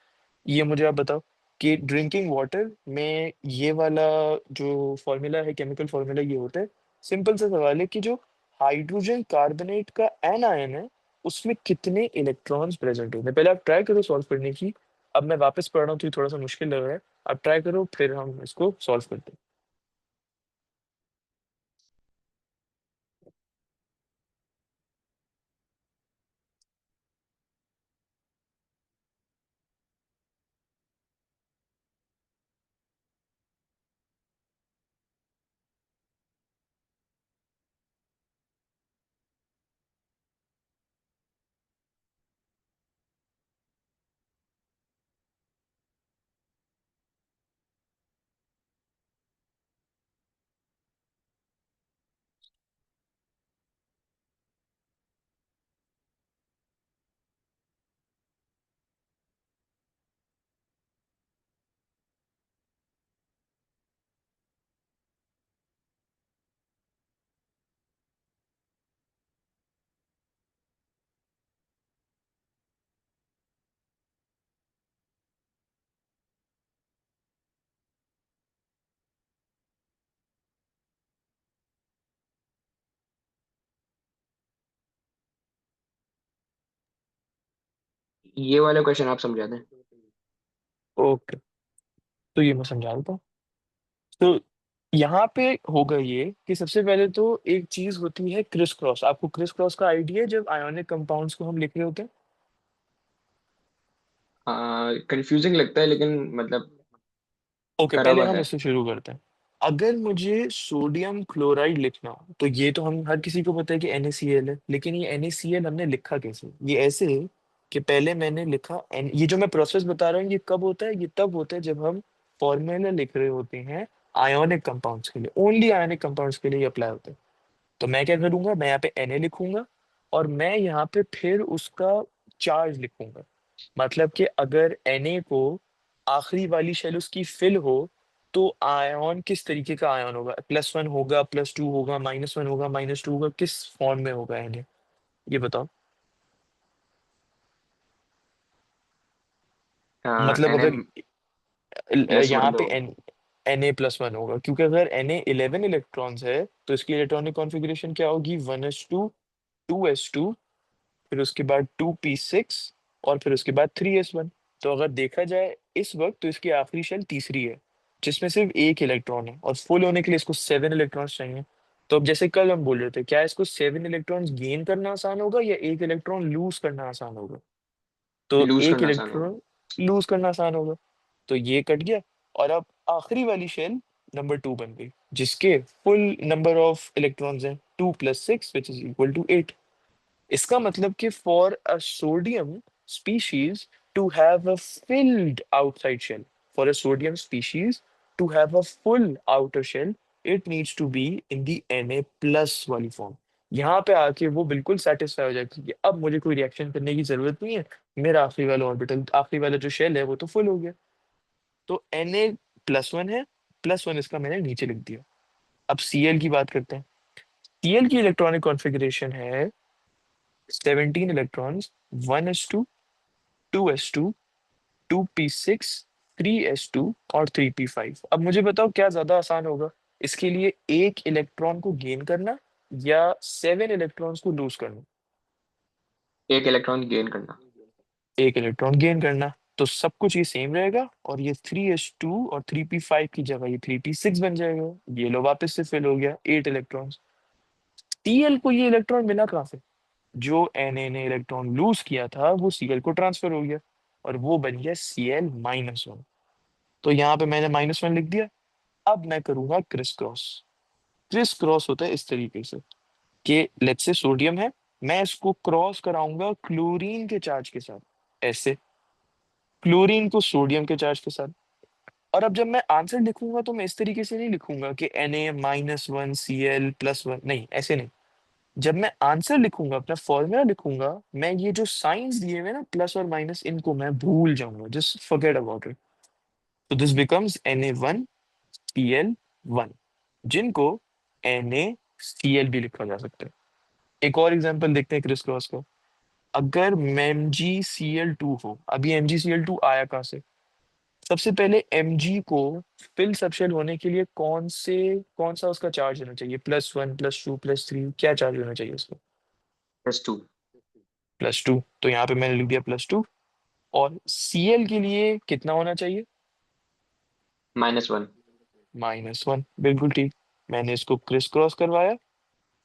[SPEAKER 1] ये मुझे आप बताओ कि ड्रिंकिंग वाटर में ये वाला जो फॉर्मूला है, केमिकल फॉर्मूला ये होता है। सिंपल सा सवाल है कि जो हाइड्रोजन कार्बोनेट का एन आयन है, उसमें कितने इलेक्ट्रॉन्स प्रेजेंट होते हैं? पहले आप ट्राई करो सॉल्व करने की। अब मैं वापस पढ़ रहा हूँ तो ये थोड़ा सा मुश्किल लग रहा है। आप ट्राई करो, फिर हम इसको सॉल्व करते हैं।
[SPEAKER 2] ये वाला क्वेश्चन आप समझा दें।
[SPEAKER 1] ओके, तो ये मैं समझा देता हूँ। तो यहाँ पे होगा ये कि सबसे पहले तो एक चीज होती है क्रिस क्रॉस। आपको क्रिस क्रॉस का आइडिया है जब आयोनिक कंपाउंड्स को हम लिख रहे होते हैं?
[SPEAKER 2] कंफ्यूजिंग लगता है लेकिन मतलब
[SPEAKER 1] ओके,
[SPEAKER 2] करा
[SPEAKER 1] पहले
[SPEAKER 2] हुआ
[SPEAKER 1] हम
[SPEAKER 2] है।
[SPEAKER 1] इससे शुरू करते हैं। अगर मुझे सोडियम क्लोराइड लिखना हो, तो ये तो हम हर किसी को पता है कि NaCl है, लेकिन ये NaCl हमने लिखा कैसे? ये ऐसे है कि पहले मैंने लिखा ये जो मैं प्रोसेस बता रहा हूँ ये कब होता है? ये तब होता है जब हम फॉर्मूला लिख रहे होते हैं आयोनिक कंपाउंड्स के लिए। ओनली आयोनिक कंपाउंड्स के लिए अप्लाई होता है। तो मैं क्या करूंगा, मैं यहाँ पे Na लिखूंगा, और मैं यहाँ पे फिर उसका चार्ज लिखूंगा। मतलब कि अगर Na को आखिरी वाली शेल उसकी फिल हो, तो आयन किस तरीके का आयन होगा? +1 होगा, +2 होगा, -1 होगा, -2 होगा, किस फॉर्म में होगा Na? ये बताओ। मतलब
[SPEAKER 2] एन
[SPEAKER 1] अगर
[SPEAKER 2] एम प्लस
[SPEAKER 1] यहाँ
[SPEAKER 2] वन
[SPEAKER 1] पे
[SPEAKER 2] होगा।
[SPEAKER 1] Na+1 होगा, क्योंकि अगर Na 11 इलेक्ट्रॉन्स है तो इसकी इलेक्ट्रॉनिक कॉन्फ़िगरेशन क्या होगी? 1s2, 2s2, फिर उसके बाद 2p6, और फिर उसके बाद 3s1। तो अगर देखा जाए इस वक्त, तो इसकी आखिरी शेल तीसरी है, जिसमें सिर्फ एक इलेक्ट्रॉन है, और फुल होने के लिए इसको 7 इलेक्ट्रॉन्स चाहिए। तो अब जैसे कल हम बोल रहे थे, क्या इसको 7 इलेक्ट्रॉन्स गेन करना आसान होगा या एक इलेक्ट्रॉन लूज करना आसान होगा? तो
[SPEAKER 2] लूज
[SPEAKER 1] एक
[SPEAKER 2] करना आसान होगा।
[SPEAKER 1] इलेक्ट्रॉन लूज करना आसान होगा। तो ये कट गया। और अब आखिरी वाली शेल नंबर 2 बन गई, जिसके फुल नंबर ऑफ इलेक्ट्रॉन्स हैं 2 + 6 विच इज इक्वल टू 8। इसका मतलब कि for a sodium species to have a filled outside shell, for a sodium species to have a full outer shell, it needs to be in the Na+ वाली form. यहाँ पे आके वो बिल्कुल satisfy हो जाएगी कि अब मुझे कोई रिएक्शन करने की जरूरत नहीं है, मेरा आखिरी वाला ऑर्बिटल, आखिरी वाला जो शेल है वो तो फुल हो गया। तो Na+1 है, +1 इसका मैंने नीचे लिख दिया। अब Cl की बात करते हैं। Cl की इलेक्ट्रॉनिक कॉन्फ़िगरेशन है 17 electrons, 1s2, 2s2, 2p6, 3s2 और 3p5। अब मुझे बताओ क्या ज्यादा आसान होगा, इसके लिए एक इलेक्ट्रॉन को गेन करना या 7 इलेक्ट्रॉन्स को लूज करना?
[SPEAKER 2] एक इलेक्ट्रॉन गेन करना।
[SPEAKER 1] एक इलेक्ट्रॉन गेन करना। तो सब कुछ ये सेम रहेगा, और ये 3s2 और 3p5 की जगह ये 3p6 बन जाएगा। ये लो वापस से फिल हो गया 8 इलेक्ट्रॉन्स। Cl को ये इलेक्ट्रॉन मिला कहाँ से? जो Na ने इलेक्ट्रॉन लूज किया था वो Cl को ट्रांसफर हो गया, और वो बन गया Cl-1। तो यहाँ पे मैंने -1 लिख दिया। अब मैं करूंगा क्रिस क्रॉस। क्रिस क्रॉस होता है इस तरीके से कि लेट्स से सोडियम है, मैं इसको क्रॉस कराऊंगा क्लोरीन के चार्ज के साथ, ऐसे, क्लोरीन को सोडियम के चार्ज के साथ। और अब जब मैं आंसर लिखूंगा तो मैं इस तरीके से नहीं लिखूंगा कि Na-1 Cl+1, नहीं ऐसे नहीं। जब मैं आंसर लिखूंगा, अपना फॉर्मूला लिखूंगा, मैं ये जो साइंस दिए हुए ना प्लस और माइनस, इनको मैं भूल जाऊंगा, जस्ट फॉरगेट अबाउट इट। तो दिस बिकम्स Na1Cl1, जिनको NaCl भी लिखा जा सकता है। एक और एग्जांपल देखते हैं क्रिस क्रॉस का। अगर MgCl2 हो, अभी MgCl2 आया कहाँ से? सबसे पहले Mg को फिल सबशेल होने के लिए कौन सा उसका चार्ज होना चाहिए? +1, +2, +3, क्या चार्ज होना चाहिए उसका?
[SPEAKER 2] +2।
[SPEAKER 1] +2। तो यहाँ पे मैंने लिख दिया +2। और Cl के लिए कितना होना चाहिए?
[SPEAKER 2] -1।
[SPEAKER 1] -1, बिल्कुल ठीक। मैंने इसको क्रिस क्रॉस करवाया।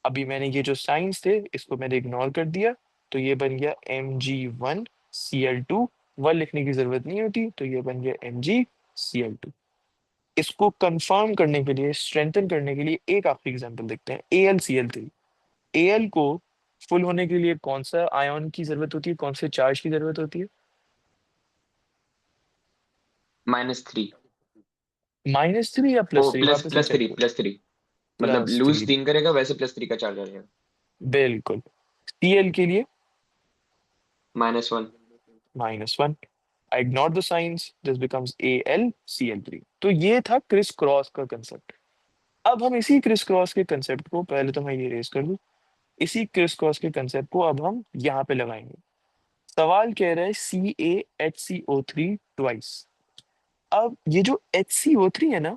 [SPEAKER 1] अभी मैंने ये जो साइंस थे इसको मैंने इग्नोर कर दिया। तो ये बन गया Mg1Cl2। वन लिखने की जरूरत नहीं होती, तो ये बन गया MgCl2। इसको कंफर्म करने के लिए, स्ट्रेंथन करने के लिए एक आखिरी एग्जांपल देखते हैं, AlCl3। Al को फुल होने के लिए कौन सा आयन की जरूरत होती है, कौन से चार्ज की जरूरत होती है?
[SPEAKER 2] -3।
[SPEAKER 1] -3 या
[SPEAKER 2] ओ
[SPEAKER 1] +3,
[SPEAKER 2] प्लस
[SPEAKER 1] वापस से
[SPEAKER 2] प्लस
[SPEAKER 1] चेक
[SPEAKER 2] थ्री
[SPEAKER 1] करो।
[SPEAKER 2] प्लस थ्री मतलब लूज
[SPEAKER 1] +3,
[SPEAKER 2] गेन करेगा वैसे +3 का चार्ज आ जाएगा।
[SPEAKER 1] बिल्कुल। Cl के लिए
[SPEAKER 2] -1।
[SPEAKER 1] -1। I ignore the science, this becomes AlCl3। तो ये था क्रिस क्रॉस का कंसेप्ट। अब हम इसी क्रिस क्रॉस के कंसेप्ट को, पहले तो मैं ये रेज कर लूं, इसी क्रिस क्रॉस के कंसेप्ट को अब हम यहाँ पे लगाएंगे। सवाल कह रहा है CaHCO3 ट्वाइस। अब ये जो HCO3 है ना,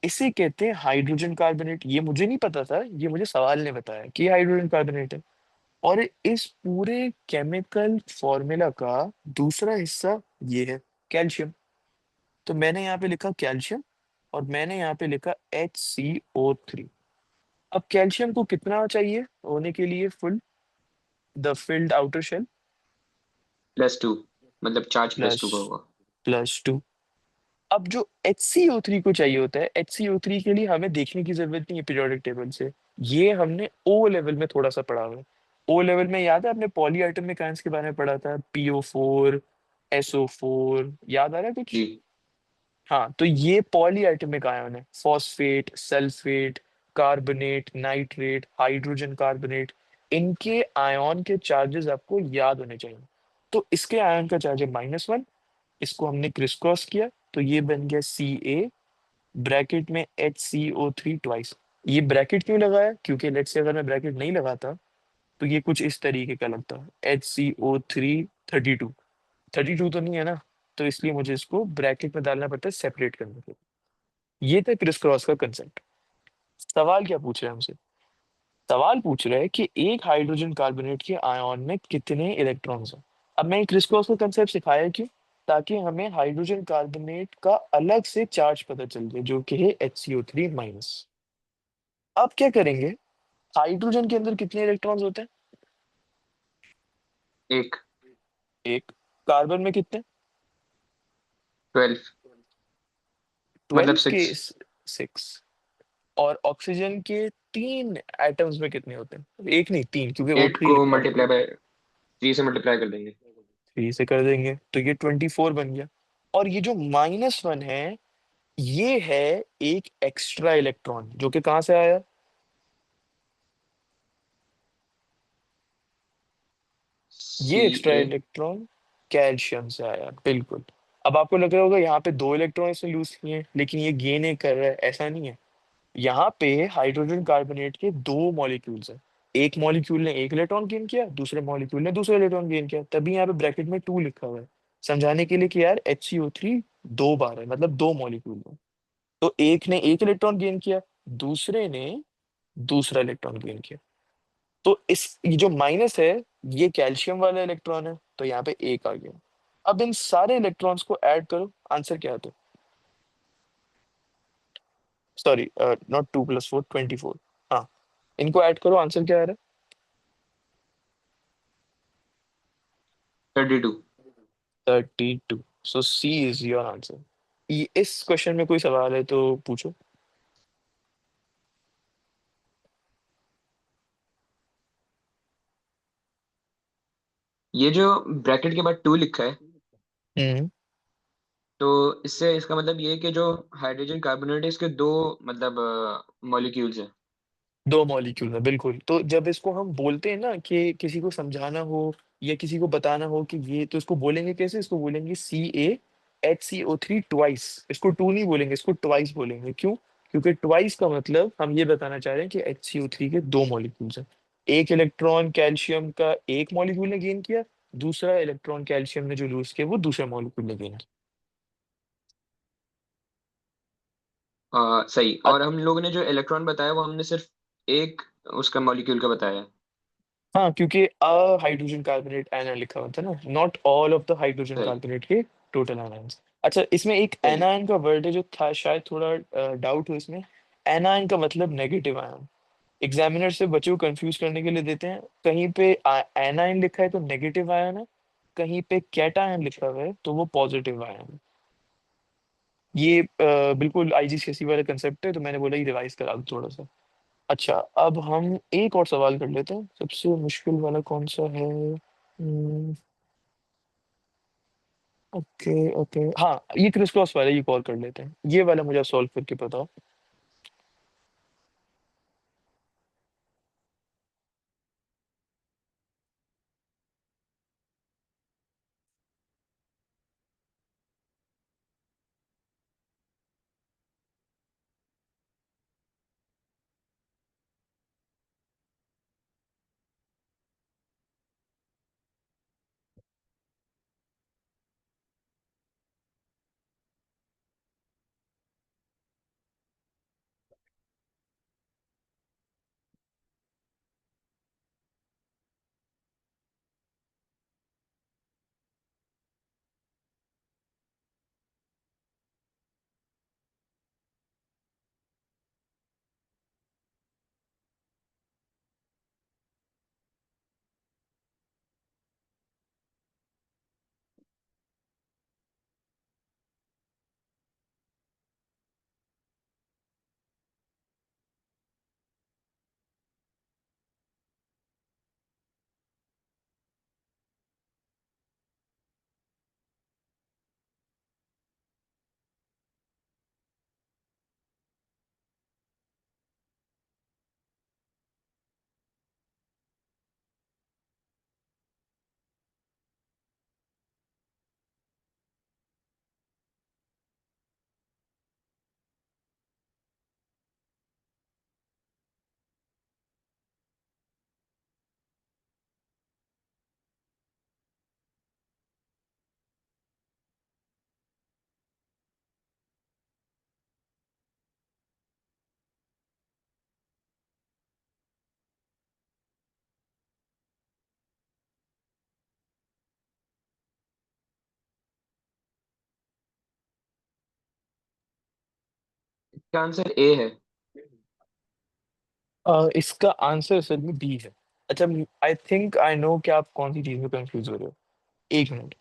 [SPEAKER 1] इसे कहते हैं हाइड्रोजन कार्बोनेट। ये मुझे नहीं पता था, ये मुझे सवाल ने बताया कि हाइड्रोजन कार्बोनेट है। और इस पूरे केमिकल फॉर्मूला का दूसरा हिस्सा ये है, कैल्शियम। तो मैंने यहाँ पे लिखा कैल्शियम, और मैंने यहाँ पे लिखा HCO3। अब कैल्शियम को कितना चाहिए होने के लिए full, the filled outer shell?
[SPEAKER 2] +2, मतलब चार्ज
[SPEAKER 1] प्लस
[SPEAKER 2] +2 का होगा।
[SPEAKER 1] +2। अब जो HCO3 को चाहिए होता है, HCO3 के लिए हमें देखने की जरूरत नहीं है पीरियोडिक टेबल से। ये हमने ओ लेवल में थोड़ा सा पढ़ा हुआ है। ओ लेवल में याद है, आपने पॉली एटॉमिक आयंस के बारे में पढ़ा था, PO4, SO4, याद आ रहा है
[SPEAKER 2] जी।
[SPEAKER 1] कुछ? हाँ, तो ये पॉली एटॉमिक आयन है, phosphate, sulphate, carbonate, nitrate, hydrogen carbonate. इनके आयन के चार्जेस आपको याद होने चाहिए। तो इसके आयन का चार्ज है -1। इसको हमने क्रिस क्रॉस किया, तो ये बन गया Ca, ब्रैकेट में HCO3 ट्वाइस। ये ब्रैकेट क्यों लगाया? क्योंकि लेट्स से अगर मैं ब्रैकेट नहीं लगाता तो ये कुछ इस तरीके का लगता, HCO3 32। 32 तो नहीं है ना, तो इसलिए मुझे इसको ब्रैकेट में डालना पड़ता है सेपरेट करने के लिए। ये था क्रिस क्रॉस का कंसेप्ट। सवाल क्या पूछ रहे हैं हमसे? सवाल पूछ रहा है कि एक हाइड्रोजन कार्बोनेट के आयन में कितने इलेक्ट्रॉन्स हैं। अब मैं क्रिस क्रॉस का कंसेप्ट सिखाया क्यों? ताकि हमें हाइड्रोजन कार्बोनेट का अलग से चार्ज पता चल जाए, जो कि है HCO3-। अब क्या करेंगे, हाइड्रोजन के अंदर कितने इलेक्ट्रॉन्स होते हैं?
[SPEAKER 2] एक।
[SPEAKER 1] एक। कार्बन में कितने?
[SPEAKER 2] 12। मतलब
[SPEAKER 1] 12 के
[SPEAKER 2] 6।
[SPEAKER 1] 6। और ऑक्सीजन के 3 एटम्स में कितने होते हैं? एक नहीं, 3, क्योंकि ओ
[SPEAKER 2] 8
[SPEAKER 1] थ्री
[SPEAKER 2] को
[SPEAKER 1] लिखा हुआ है।
[SPEAKER 2] मल्टीप्लाई बाय 3 से मल्टीप्लाई कर देंगे।
[SPEAKER 1] 3 से कर देंगे तो ये 24 बन गया। और ये जो -1 है, ये है एक एक्स्ट्रा इलेक्ट्रॉन जो कि कहाँ से आया?
[SPEAKER 2] सी
[SPEAKER 1] ये एक्स्ट्रा
[SPEAKER 2] ए।
[SPEAKER 1] इलेक्ट्रॉन कैल्शियम से आया, बिल्कुल। अब आपको लग रहा होगा यहाँ पे 2 इलेक्ट्रॉन इसने लूज किए हैं, लेकिन ये गेन नहीं कर रहा है, ऐसा नहीं है। यहाँ पे हाइड्रोजन कार्बोनेट के 2 मॉलिक्यूल्स हैं। एक मॉलिक्यूल ने 1 इलेक्ट्रॉन गेन किया, दूसरे मॉलिक्यूल ने दूसरा इलेक्ट्रॉन गेन किया, तभी यहाँ पे ब्रैकेट में 2 लिखा हुआ है, समझाने के लिए कि यार HCO3 2 बार है, मतलब 2 मॉलिक्यूल है। तो एक ने 1 इलेक्ट्रॉन गेन किया, दूसरे ने दूसरा इलेक्ट्रॉन गेन किया। तो इस ये जो माइनस है, ये कैल्शियम वाला इलेक्ट्रॉन है, तो यहाँ पे एक आ गया। अब इन सारे इलेक्ट्रॉन्स को ऐड करो, आंसर क्या आता है? Sorry, not 2 + 4, 24। हाँ, इनको ऐड करो, आंसर क्या आ रहा
[SPEAKER 2] 32।
[SPEAKER 1] है? 32। सो सी इज योर आंसर। इस क्वेश्चन में कोई सवाल है तो पूछो।
[SPEAKER 2] ये जो ब्रैकेट के बाद 2 लिखा है,
[SPEAKER 1] हम्म।
[SPEAKER 2] तो इससे इसका मतलब ये है कि जो हाइड्रोजन कार्बोनेट है इसके दो मतलब मॉलिक्यूल्स हैं।
[SPEAKER 1] 2 मॉलिक्यूल है, बिल्कुल। तो जब इसको हम बोलते हैं ना कि किसी को समझाना हो या किसी को बताना हो कि ये, तो इसको बोलेंगे कैसे? इसको बोलेंगे CaHCO3 ट्वाइस। इसको टू नहीं बोलेंगे, इसको ट्वाइस बोलेंगे। क्यों? क्योंकि ट्वाइस का मतलब हम ये बताना चाह रहे हैं कि HCO3 के 2 मॉलिक्यूल्स हैं। एक इलेक्ट्रॉन कैल्शियम का एक मॉलिक्यूल ने गेन किया, दूसरा इलेक्ट्रॉन कैल्शियम ने जो लूज किया वो दूसरा मॉलिक्यूल ने गेन
[SPEAKER 2] सही।
[SPEAKER 1] किया।
[SPEAKER 2] और हम लोगों ने जो इलेक्ट्रॉन बताया वो हमने सिर्फ एक उसका मॉलिक्यूल का बताया है।
[SPEAKER 1] हाँ, क्योंकि हाइड्रोजन कार्बोनेट आयन लिखा होता है ना, not all of the hydrogen
[SPEAKER 2] सही।
[SPEAKER 1] कार्बोनेट के टोटल आयन्स। अच्छा, इसमें एक
[SPEAKER 2] सही।
[SPEAKER 1] एनायन का वर्ड है जो था, शायद थोड़ा डाउट हो इसमें। एनायन का मतलब नेगेटिव आयन। एग्जामिनर से बच्चों को कंफ्यूज करने के लिए देते हैं, कहीं पे एनायन लिखा है तो नेगेटिव आयन है, कहीं पे कैटायन लिखा हुआ है तो वो पॉजिटिव आयन है। ये बिल्कुल IGCSE वाला कंसेप्ट है, तो मैंने बोला ये रिवाइज करा दो थोड़ा सा। अच्छा, अब हम एक और सवाल कर लेते हैं। सबसे मुश्किल वाला कौन सा है? ओके ओके, हाँ, ये क्रिस क्रॉस वाला ये कॉल कर लेते हैं, ये वाला मुझे सॉल्व करके बताओ।
[SPEAKER 2] इसका आंसर ए है।
[SPEAKER 1] इसका आंसर असल में बी है। अच्छा, आई थिंक आई नो कि आप कौन सी चीज में कंफ्यूज हो रहे हो। एक मिनट,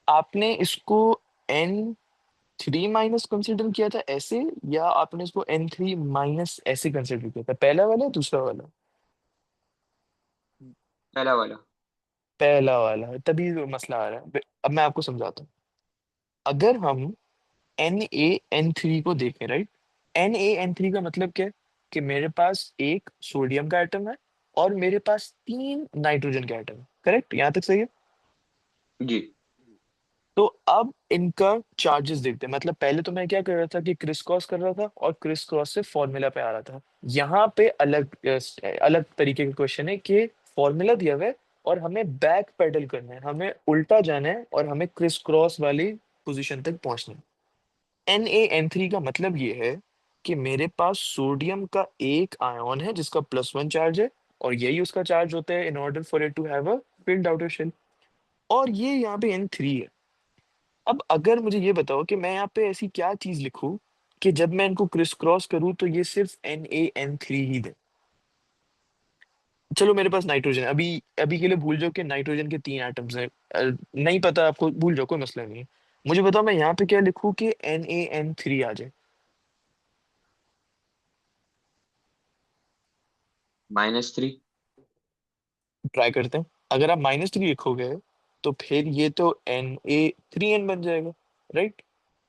[SPEAKER 1] आपने इसको N3 माइनस कंसिडर किया था ऐसे, या आपने इसको N3 माइनस ऐसे कंसिडर किया था, पहला वाला या दूसरा वाला?
[SPEAKER 2] पहला वाला।
[SPEAKER 1] पहला वाला, तभी तो मसला आ रहा है। अब मैं आपको समझाता हूँ। अगर हम Na N3 को देखें, राइट, Na N3 का मतलब क्या है? कि मेरे पास एक सोडियम का एटम है और मेरे पास तीन नाइट्रोजन के एटम है। करेक्ट, यहाँ तक सही है?
[SPEAKER 2] जी।
[SPEAKER 1] तो अब इनका चार्जेस देखते हैं। मतलब पहले तो मैं क्या कर रहा था कि क्रिस क्रॉस कर रहा था, और क्रिस क्रॉस से फॉर्मूला पे आ रहा था। यहाँ पे अलग अलग तरीके का क्वेश्चन है कि फॉर्मूला दिया हुआ है और हमें बैक पेडल करना है, हमें उल्टा जाना है और हमें क्रिस क्रॉस वाली पोजीशन तक पहुंचना है। Na N3 का मतलब ये है कि मेरे पास सोडियम का एक आयन है जिसका +1 चार्ज है, और यही उसका चार्ज होता है in order for it to have a filled outer shell. और ये यहाँ पे N3 है। अब अगर मुझे ये बताओ कि मैं यहाँ पे ऐसी क्या चीज लिखूं कि जब मैं इनको क्रिस क्रॉस करूं तो ये सिर्फ Na N3 ही दे। चलो, मेरे पास नाइट्रोजन है, अभी अभी के लिए भूल जाओ कि नाइट्रोजन के तीन एटम्स हैं। नहीं पता आपको, भूल जाओ, कोई मसला नहीं है। मुझे बताओ मैं यहाँ पे क्या लिखूं कि Na N3 आ जाए।
[SPEAKER 2] -3।
[SPEAKER 1] ट्राई करते हैं। अगर आप -3 लिखोगे तो फिर ये तो Na3N बन जाएगा, राइट।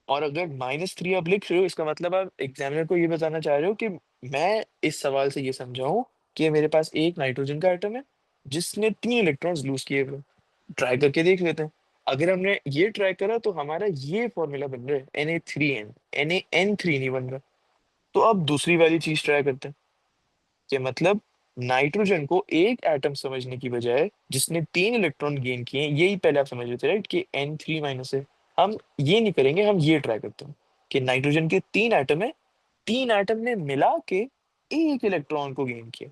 [SPEAKER 1] और अगर -3 आप लिख रहे हो, इसका मतलब आप एग्जामिनर को ये बताना चाह रहे हो कि मैं इस सवाल से ये समझाऊं कि मेरे पास एक नाइट्रोजन का एटम है जिसने तीन इलेक्ट्रॉन्स लूज किए हुए। ट्राई करके देख लेते हैं। अगर हमने ये ट्राई करा तो हमारा ये फॉर्मूला बन रहा है Na3N, Na N3 नहीं बन रहा। तो अब दूसरी वाली चीज ट्राई करते हैं, कि मतलब नाइट्रोजन को एक एटम समझने की बजाय जिसने तीन इलेक्ट्रॉन गेन किए हैं, यही पहले आप समझ लेते, राइट, कि N3 माइनस है। हम ये नहीं करेंगे, हम ये ट्राई करते हैं कि नाइट्रोजन के तीन एटम है, तीन एटम ने मिला के एक इलेक्ट्रॉन को गेन किया,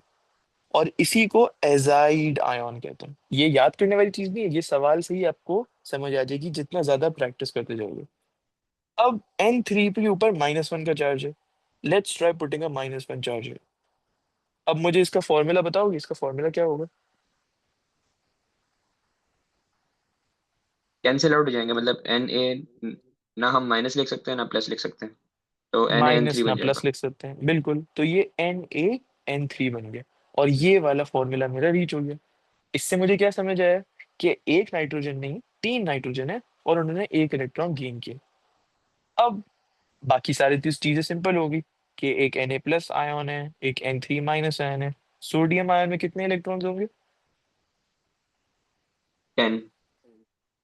[SPEAKER 1] और इसी को एजाइड आयन कहते हैं। ये याद करने वाली चीज नहीं है, ये सवाल से ही आपको समझ आ जाएगी जितना ज्यादा प्रैक्टिस करते जाओगे। अब N3 के ऊपर -1 का चार्ज है। Let's try putting a -1 charge. अब मुझे इसका फॉर्मूला बताओगे, इसका फॉर्मूला क्या होगा?
[SPEAKER 2] कैंसिल आउट हो जाएंगे, मतलब Na, ना हम माइनस लिख सकते हैं ना प्लस लिख सकते हैं, तो Na N3
[SPEAKER 1] माइनस ना
[SPEAKER 2] बन
[SPEAKER 1] प्लस
[SPEAKER 2] जाएगा।
[SPEAKER 1] लिख सकते हैं, बिल्कुल। तो ये Na N3 बन गया, और ये वाला फॉर्मूला मेरा रीच हो गया। इससे मुझे क्या समझ आया कि एक नाइट्रोजन नहीं, तीन नाइट्रोजन है, और उन्होंने एक इलेक्ट्रॉन गेन किया। अब बाकी सारी चीजें सिंपल होगी, कि एक Na+ आयन है, एक N3 माइनस आयन है। सोडियम आयन में कितने इलेक्ट्रॉन्स होंगे?
[SPEAKER 2] 10।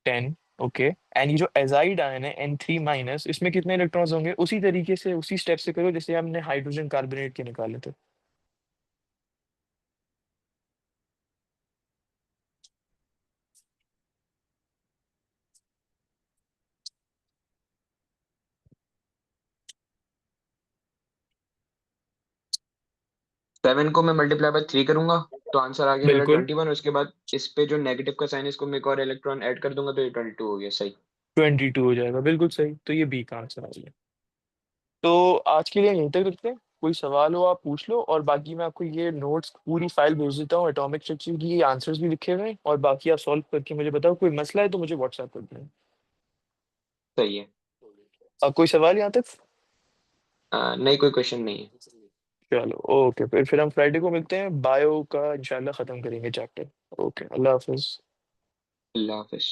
[SPEAKER 1] 10। ओके। एंड ये जो एजाइड आयन है N3 माइनस, इसमें कितने इलेक्ट्रॉन्स होंगे? उसी तरीके से, उसी स्टेप से करो जैसे हमने हाइड्रोजन कार्बोनेट के निकाले थे।
[SPEAKER 2] 7 को मैं मल्टीप्लाई बाय 3 करूंगा, तो आंसर आ गया मेरा
[SPEAKER 1] बिल्कुल।
[SPEAKER 2] 21। उसके बाद इस पे जो नेगेटिव का साइन है, इसको मैं एक और इलेक्ट्रॉन ऐड कर दूंगा, तो ये 22 हो गया, सही।
[SPEAKER 1] 22 हो जाएगा, बिल्कुल सही। तो ये बी का आंसर आ गया। तो आज के लिए यहीं तक रखते हैं। कोई सवाल हो आप पूछ लो, और बाकी मैं आपको ये नोट्स पूरी फाइल भेज देता हूँ, एटॉमिक स्ट्रक्चर की, ये आंसर्स भी लिखे हुए हैं, और बाकी आप सॉल्व करके मुझे बताओ। कोई मसला है तो मुझे व्हाट्सएप कर देना।
[SPEAKER 2] सही है।
[SPEAKER 1] कोई सवाल यहाँ तक?
[SPEAKER 2] नहीं, कोई क्वेश्चन नहीं है।
[SPEAKER 1] चलो, ओके, फिर हम फ्राइडे को मिलते हैं, बायो का इंशाल्लाह खत्म करेंगे चैप्टर। ओके, अल्लाह हाफिज।
[SPEAKER 2] अल्लाह हाफिज।